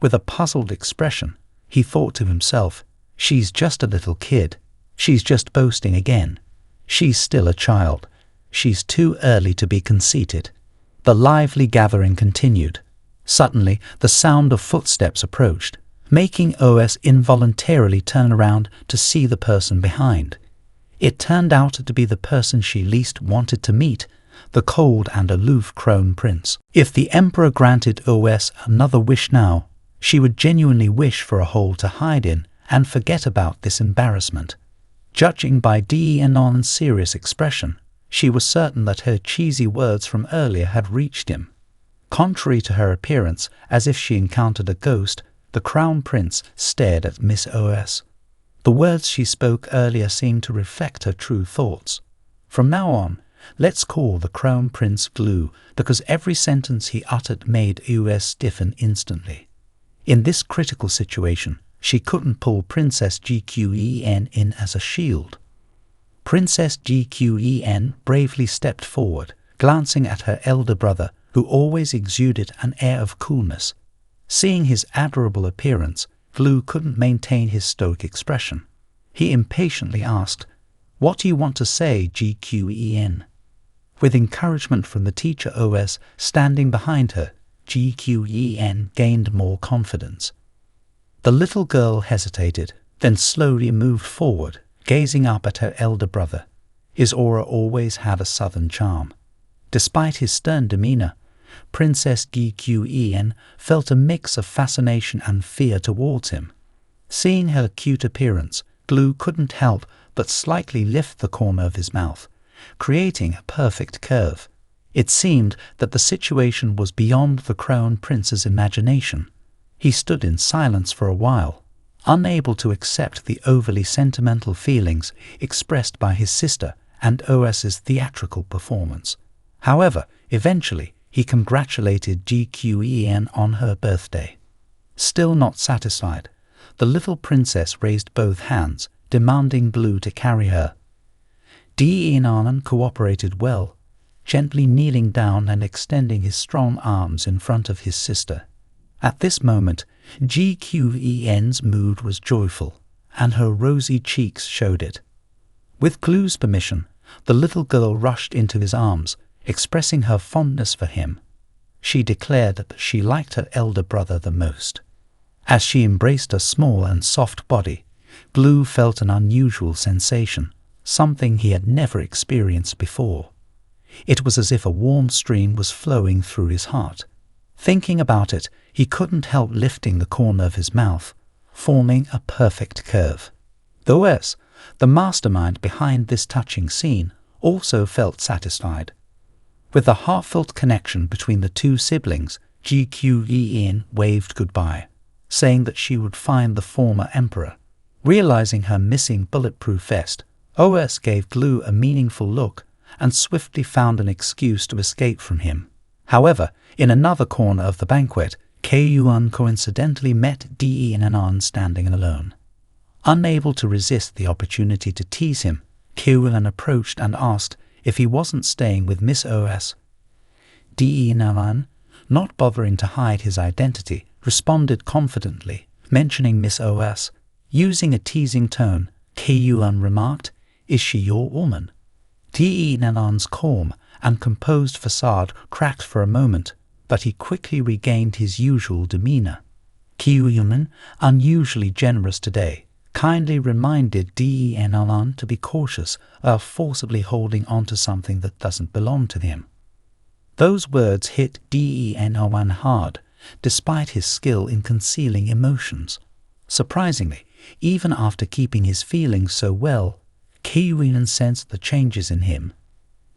With a puzzled expression, he thought to himself, "She's just a little kid. She's just boasting again. She's still a child. She's too early to be conceited." The lively gathering continued. Suddenly, the sound of footsteps approached, making Oyef involuntarily turn around to see the person behind. It turned out to be the person she least wanted to meet, the cold and aloof Crown Prince. If the Emperor granted Oyef another wish now, she would genuinely wish for a hole to hide in and forget about this embarrassment. Judging by Inan's serious expression, she was certain that her cheesy words from earlier had reached him. Contrary to her appearance, as if she encountered a ghost, the Crown Prince stared at Miss Oyef. The words she spoke earlier seemed to reflect her true thoughts. From now on, let's call the Crown Prince Glue, because every sentence he uttered made Oyef stiffen instantly. In this critical situation, she couldn't pull Princess Gqen in as a shield. Princess Gqen bravely stepped forward, glancing at her elder brother, who always exuded an air of coolness. Seeing his admirable appearance, Glue couldn't maintain his stoic expression. He impatiently asked, "What do you want to say, Gqen?" With encouragement from the teacher OS standing behind her, Gqen gained more confidence. The little girl hesitated, then slowly moved forward, gazing up at her elder brother. His aura always had a southern charm. Despite his stern demeanor, Princess Gqen felt a mix of fascination and fear towards him. Seeing her cute appearance, Glue couldn't help but slightly lift the corner of his mouth, creating a perfect curve. It seemed that the situation was beyond the Crown Prince's imagination. He stood in silence for a while, unable to accept the overly sentimental feelings expressed by his sister and OS's theatrical performance. However, eventually, he congratulated Gqen on her birthday. Still not satisfied, the little princess raised both hands, demanding Blue to carry her. Denan cooperated well, gently kneeling down and extending his strong arms in front of his sister. At this moment, Gqen's mood was joyful, and her rosy cheeks showed it. With Glue's permission, the little girl rushed into his arms, expressing her fondness for him. She declared that she liked her elder brother the most. As she embraced her small and soft body, Glue felt an unusual sensation, something he had never experienced before. It was as if a warm stream was flowing through his heart. Thinking about it, he couldn't help lifting the corner of his mouth, forming a perfect curve. OS, the mastermind behind this touching scene, also felt satisfied. With the heartfelt connection between the two siblings, Gqen waved goodbye, saying that she would find the former emperor. Realizing her missing bulletproof vest, OS gave Glue a meaningful look and swiftly found an excuse to escape from him. However, in another corner of the banquet, Keyuan coincidentally met Denan standing alone. Unable to resist the opportunity to tease him, Keyuan approached and asked if he wasn't staying with Miss OS. Denan, not bothering to hide his identity, responded confidently, mentioning Miss OS. Using a teasing tone, Keyuan remarked, "Is she your woman?" Denan's calm and composed facade cracked for a moment, but he quickly regained his usual demeanor. Keyuan, unusually generous today, kindly reminded Denan to be cautious of forcibly holding onto something that doesn't belong to him. Those words hit Denan hard, despite his skill in concealing emotions. Surprisingly, even after keeping his feelings so well, Keyuan sensed the changes in him.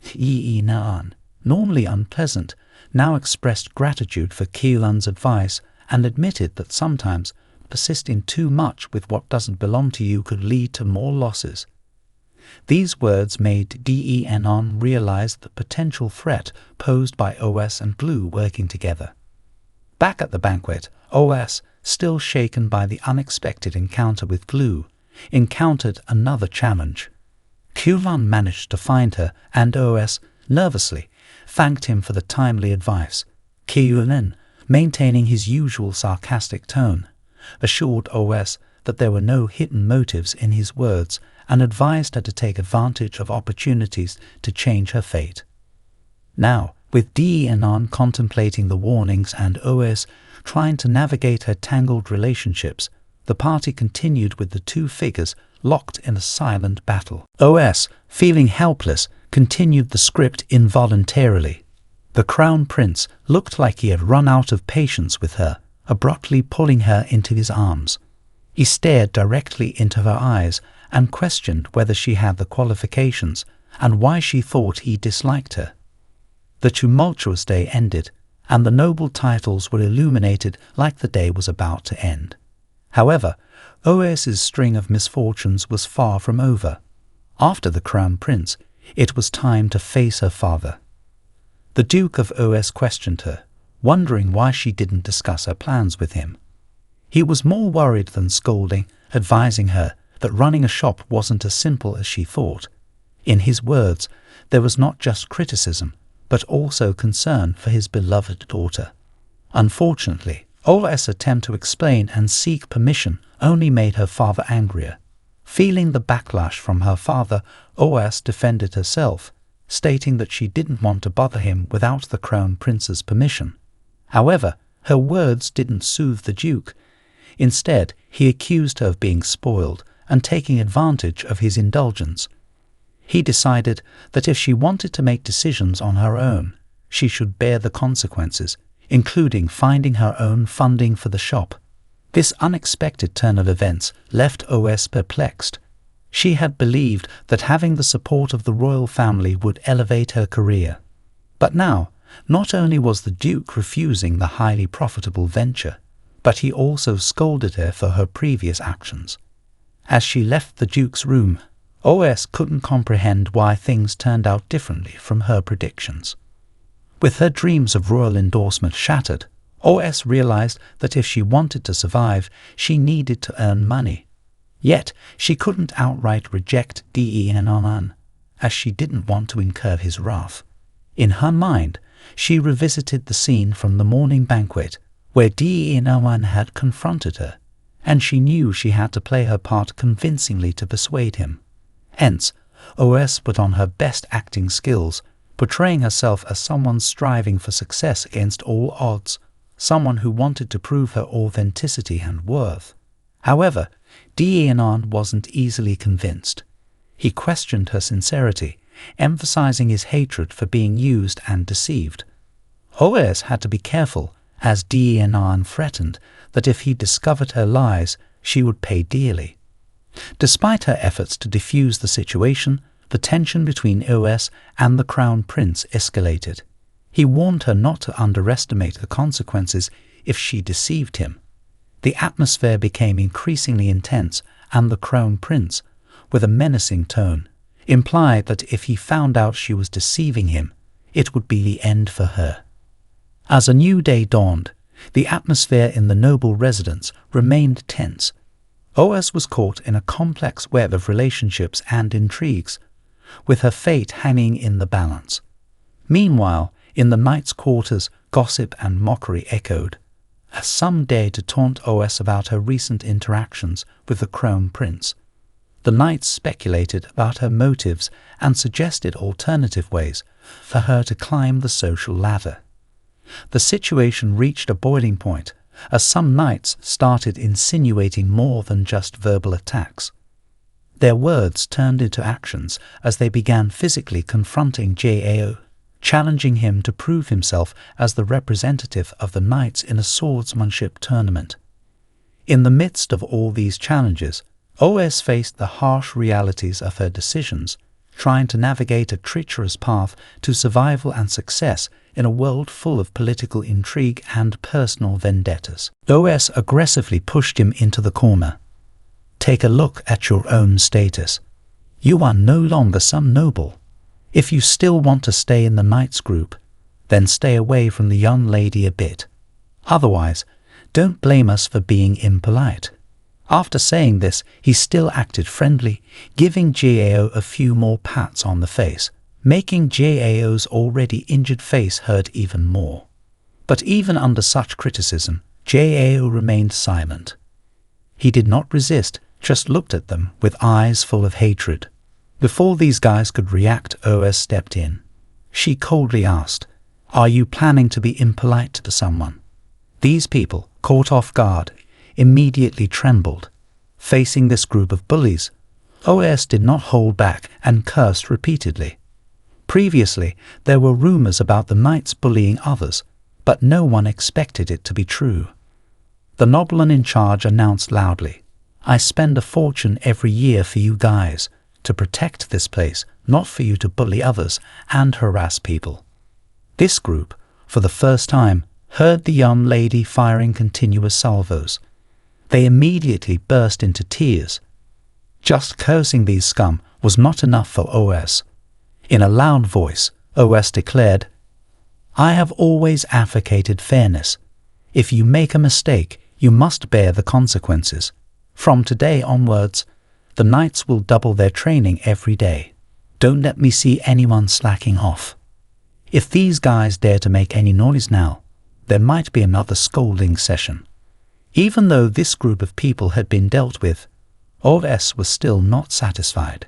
Denan, normally unpleasant, now expressed gratitude for Keyuan's advice and admitted that sometimes persisting too much with what doesn't belong to you could lead to more losses. These words made Denan realize the potential threat posed by OS and Glue working together. Back at the banquet, OS, still shaken by the unexpected encounter with Glue, encountered another challenge. Keyuan managed to find her, and OS, nervously, thanked him for the timely advice. Keyuan, maintaining his usual sarcastic tone, assured OS that there were no hidden motives in his words and advised her to take advantage of opportunities to change her fate. Now, with Denan contemplating the warnings and OS trying to navigate her tangled relationships, the party continued with the two figures locked in a silent battle. OS, feeling helpless, continued the script involuntarily. The Crown Prince looked like he had run out of patience with her, abruptly pulling her into his arms. He stared directly into her eyes and questioned whether she had the qualifications and why she thought he disliked her. The tumultuous day ended, and the noble titles were illuminated like the day was about to end. However, OS's string of misfortunes was far from over. After the Crown Prince, it was time to face her father. The Duke of OS questioned her, wondering why she didn't discuss her plans with him. He was more worried than scolding, advising her that running a shop wasn't as simple as she thought. In his words, there was not just criticism, but also concern for his beloved daughter. Unfortunately, Oyef's attempt to explain and seek permission only made her father angrier. Feeling the backlash from her father, Oyef defended herself, stating that she didn't want to bother him without the crown prince's permission. However, her words didn't soothe the duke. Instead, he accused her of being spoiled and taking advantage of his indulgence. He decided that if she wanted to make decisions on her own, she should bear the consequences, including finding her own funding for the shop. This unexpected turn of events left Oyef perplexed. She had believed that having the support of the royal family would elevate her career. But now, not only was the duke refusing the highly profitable venture, but he also scolded her for her previous actions. As she left the duke's room, Oyef couldn't comprehend why things turned out differently from her predictions. With her dreams of royal endorsement shattered, Oyef realized that if she wanted to survive, she needed to earn money. Yet, she couldn't outright reject destined, as she didn't want to incur his wrath. In her mind, she revisited the scene from the morning banquet where destined had confronted her, and she knew she had to play her part convincingly to persuade him. Hence, Oyef put on her best acting skills, portraying herself as someone striving for success against all odds, someone who wanted to prove her authenticity and worth. However, destined wasn't easily convinced. He questioned her sincerity, emphasizing his hatred for being used and deceived. Oyef had to be careful, as destined threatened that if he discovered her lies, she would pay dearly. Despite her efforts to defuse the situation, the tension between Oyef and the crown prince escalated. He warned her not to underestimate the consequences if she deceived him. The atmosphere became increasingly intense, and the crown prince, with a menacing tone, implied that if he found out she was deceiving him, it would be the end for her. As a new day dawned, the atmosphere in the noble residence remained tense. Oyef was caught in a complex web of relationships and intrigues, with her fate hanging in the balance. Meanwhile, in the knight's quarters, gossip and mockery echoed, as some dared to taunt Oyef about her recent interactions with the crown prince. The knights speculated about her motives and suggested alternative ways for her to climb the social ladder. The situation reached a boiling point, as some knights started insinuating more than just verbal attacks. Their words turned into actions as they began physically confronting Jao, challenging him to prove himself as the representative of the knights in a swordsmanship tournament. In the midst of all these challenges, Oyef faced the harsh realities of her decisions, trying to navigate a treacherous path to survival and success in a world full of political intrigue and personal vendettas. Oyef aggressively pushed him into the corner. Take a look at your own status. You are no longer some noble. If you still want to stay in the knights group, then stay away from the young lady a bit. Otherwise, don't blame us for being impolite. After saying this, he still acted friendly, giving Jao a few more pats on the face, making Jao's already injured face hurt even more. But even under such criticism, Jao remained silent. He did not resist, just looked at them with eyes full of hatred. Before these guys could react, Oyef stepped in. She coldly asked, "Are you planning to be impolite to someone?" These people, caught off guard, immediately trembled. Facing this group of bullies, Oyef did not hold back and cursed repeatedly. Previously, there were rumors about the knights bullying others, but no one expected it to be true. The nobleman in charge announced loudly, "I spend a fortune every year for you guys, to protect this place, not for you to bully others and harass people." This group, for the first time, heard the young lady firing continuous salvos. They immediately burst into tears. Just cursing these scum was not enough for Oyef. In a loud voice, Oyef declared, "I have always advocated fairness. If you make a mistake, You must bear the consequences. From today onwards, the knights will double their training every day. Don't let me see anyone slacking off. If these guys dare to make any noise now, there might be another scolding session." Even though this group of people had been dealt with, Oyef was still not satisfied.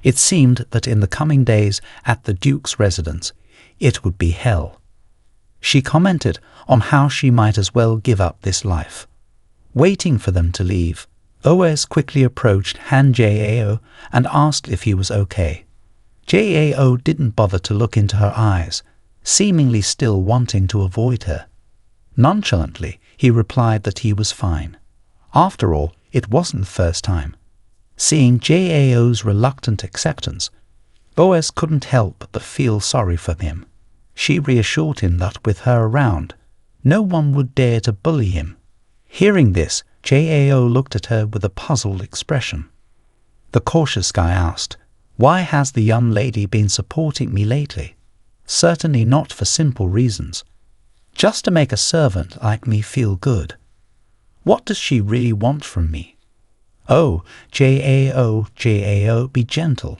It seemed that in the coming days at the Duke's residence, it would be hell. She commented on how she might as well give up this life. Waiting for them to leave, Oyef quickly approached Han Jao and asked if he was okay. Jao didn't bother to look into her eyes, seemingly still wanting to avoid her. Nonchalantly, he replied that he was fine. After all, it wasn't the first time. Seeing Jao's reluctant acceptance, Oyef couldn't help but feel sorry for him. She reassured him that with her around, no one would dare to bully him. Hearing this, Jao looked at her with a puzzled expression. The cautious guy asked, "Why has the young lady been supporting me lately?" "Certainly not for simple reasons. Just to make a servant like me feel good." "What does she really want from me?" "Oh, Jao, be gentle.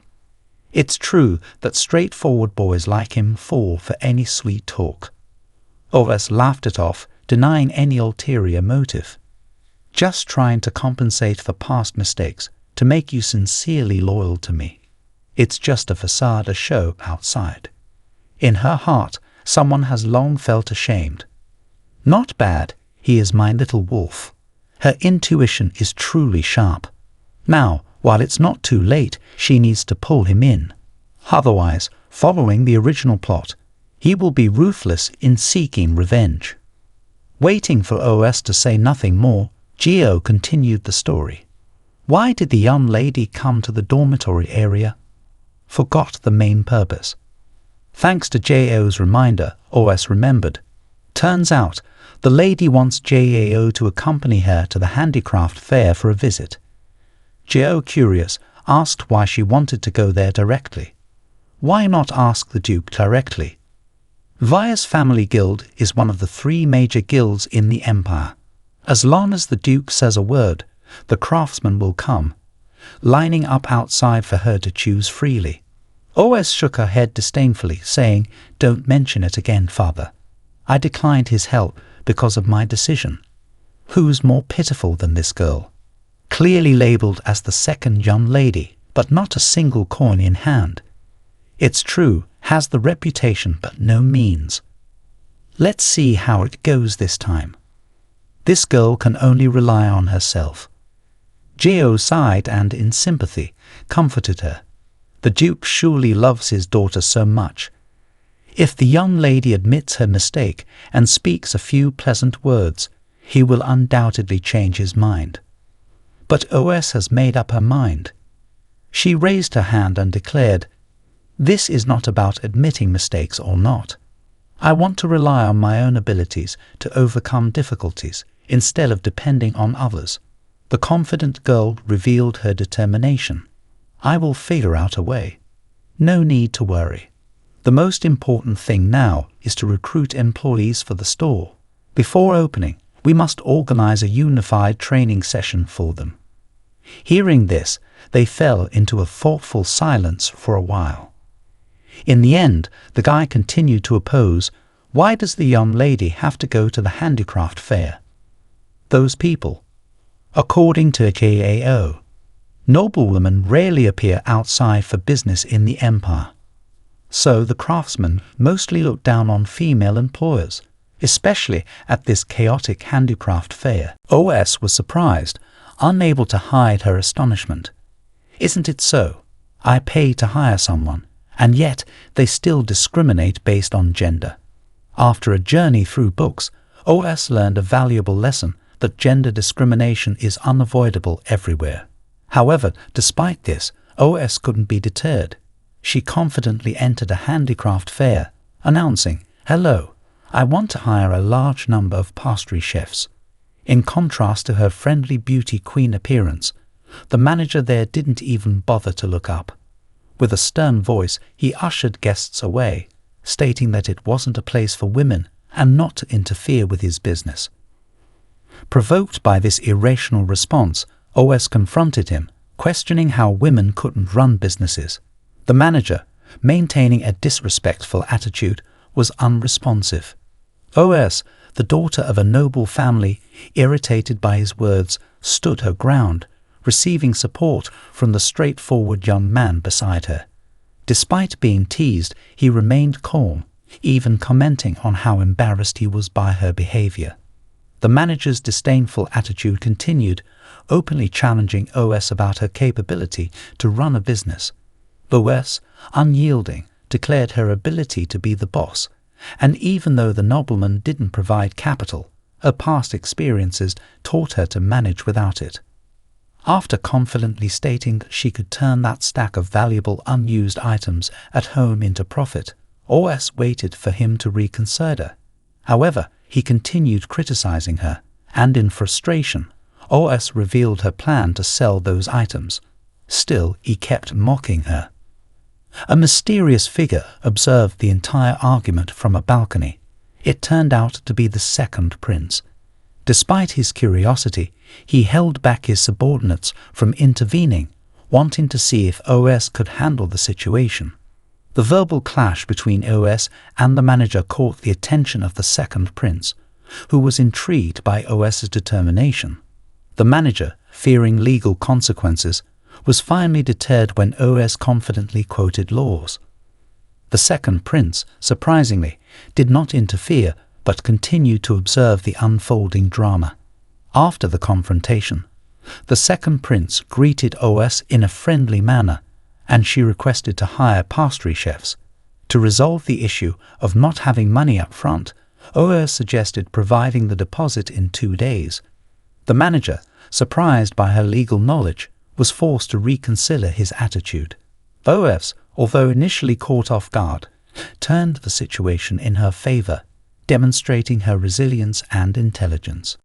It's true that straightforward boys like him fall for any sweet talk." Oyef laughed it off, denying any ulterior motive. "Just trying to compensate for past mistakes, to make you sincerely loyal to me. It's just a facade, a show outside. In her heart, someone has long felt ashamed. Not bad, he is my little wolf. Her intuition is truly sharp. Now, while it's not too late, she needs to pull him in. Otherwise, following the original plot, he will be ruthless in seeking revenge." Waiting for Oyef to say nothing more, Geo continued the story. "Why did the young lady come to the dormitory area?" "Forgot the main purpose." Thanks to Jao's reminder, Oyef remembered. Turns out, the lady wants Jao to accompany her to the handicraft fair for a visit. Jao, curious, asked why she wanted to go there directly. Why not ask the Duke directly? Via's family guild is one of the 3 major guilds in the empire. As long as the Duke says a word, the craftsmen will come, lining up outside for her to choose freely. Oyef shook her head disdainfully, saying, "Don't mention it again, father. I declined his help because of my decision. Who's more pitiful than this girl? Clearly labelled as the second young lady, but not a single coin in hand. It's true, has the reputation but no means. Let's see how it goes this time. This girl can only rely on herself." Geo sighed and, in sympathy, comforted her. The Duke surely loves his daughter so much. If the young lady admits her mistake and speaks a few pleasant words, he will undoubtedly change his mind. But Oyef has made up her mind. She raised her hand and declared, "This is not about admitting mistakes or not. I want to rely on my own abilities to overcome difficulties instead of depending on others." The confident girl revealed her determination. "I will figure out a way. No need to worry. The most important thing now is to recruit employees for the store. Before opening, we must organize a unified training session for them." Hearing this, they fell into a thoughtful silence for a while. In the end, the guy continued to oppose, "Why does the young lady have to go to the handicraft fair? Those people, according to Jao, noblewomen rarely appear outside for business in the empire. So the craftsmen mostly look down on female employers, especially at this chaotic handicraft fair." Oyef was surprised, unable to hide her astonishment. "Isn't it so? I pay to hire someone, and yet they still discriminate based on gender." After a journey through books, Oyef learned a valuable lesson that gender discrimination is unavoidable everywhere. However, despite this, Oyef couldn't be deterred. She confidently entered a handicraft fair, announcing, "Hello, I want to hire a large number of pastry chefs." In contrast to her friendly beauty queen appearance, the manager there didn't even bother to look up. With a stern voice, he ushered guests away, stating that it wasn't a place for women and not to interfere with his business. Provoked by this irrational response, OS confronted him, questioning how women couldn't run businesses. The manager, maintaining a disrespectful attitude, was unresponsive. OS, the daughter of a noble family, irritated by his words, stood her ground, receiving support from the straightforward young man beside her. Despite being teased, he remained calm, even commenting on how embarrassed he was by her behavior. The manager's disdainful attitude continued, openly challenging OS about her capability to run a business. OS, unyielding, declared her ability to be the boss, and even though the nobleman didn't provide capital, her past experiences taught her to manage without it. After confidently stating that she could turn that stack of valuable unused items at home into profit, OS waited for him to reconsider. However, he continued criticizing her, and in frustration, OS revealed her plan to sell those items. Still, he kept mocking her. A mysterious figure observed the entire argument from a balcony. It turned out to be the second prince. Despite his curiosity, he held back his subordinates from intervening, wanting to see if OS could handle the situation. The verbal clash between OS and the manager caught the attention of the second prince, who was intrigued by OS's determination. The manager, fearing legal consequences, was finally deterred when OS confidently quoted laws. The second prince, surprisingly, did not interfere but continued to observe the unfolding drama. After the confrontation, the second prince greeted OS in a friendly manner, and she requested to hire pastry chefs. To resolve the issue of not having money up front, OS suggested providing the deposit in 2 days. The manager, surprised by her legal knowledge, was forced to reconsider his attitude. OS, although initially caught off guard, turned the situation in her favor, demonstrating her resilience and intelligence.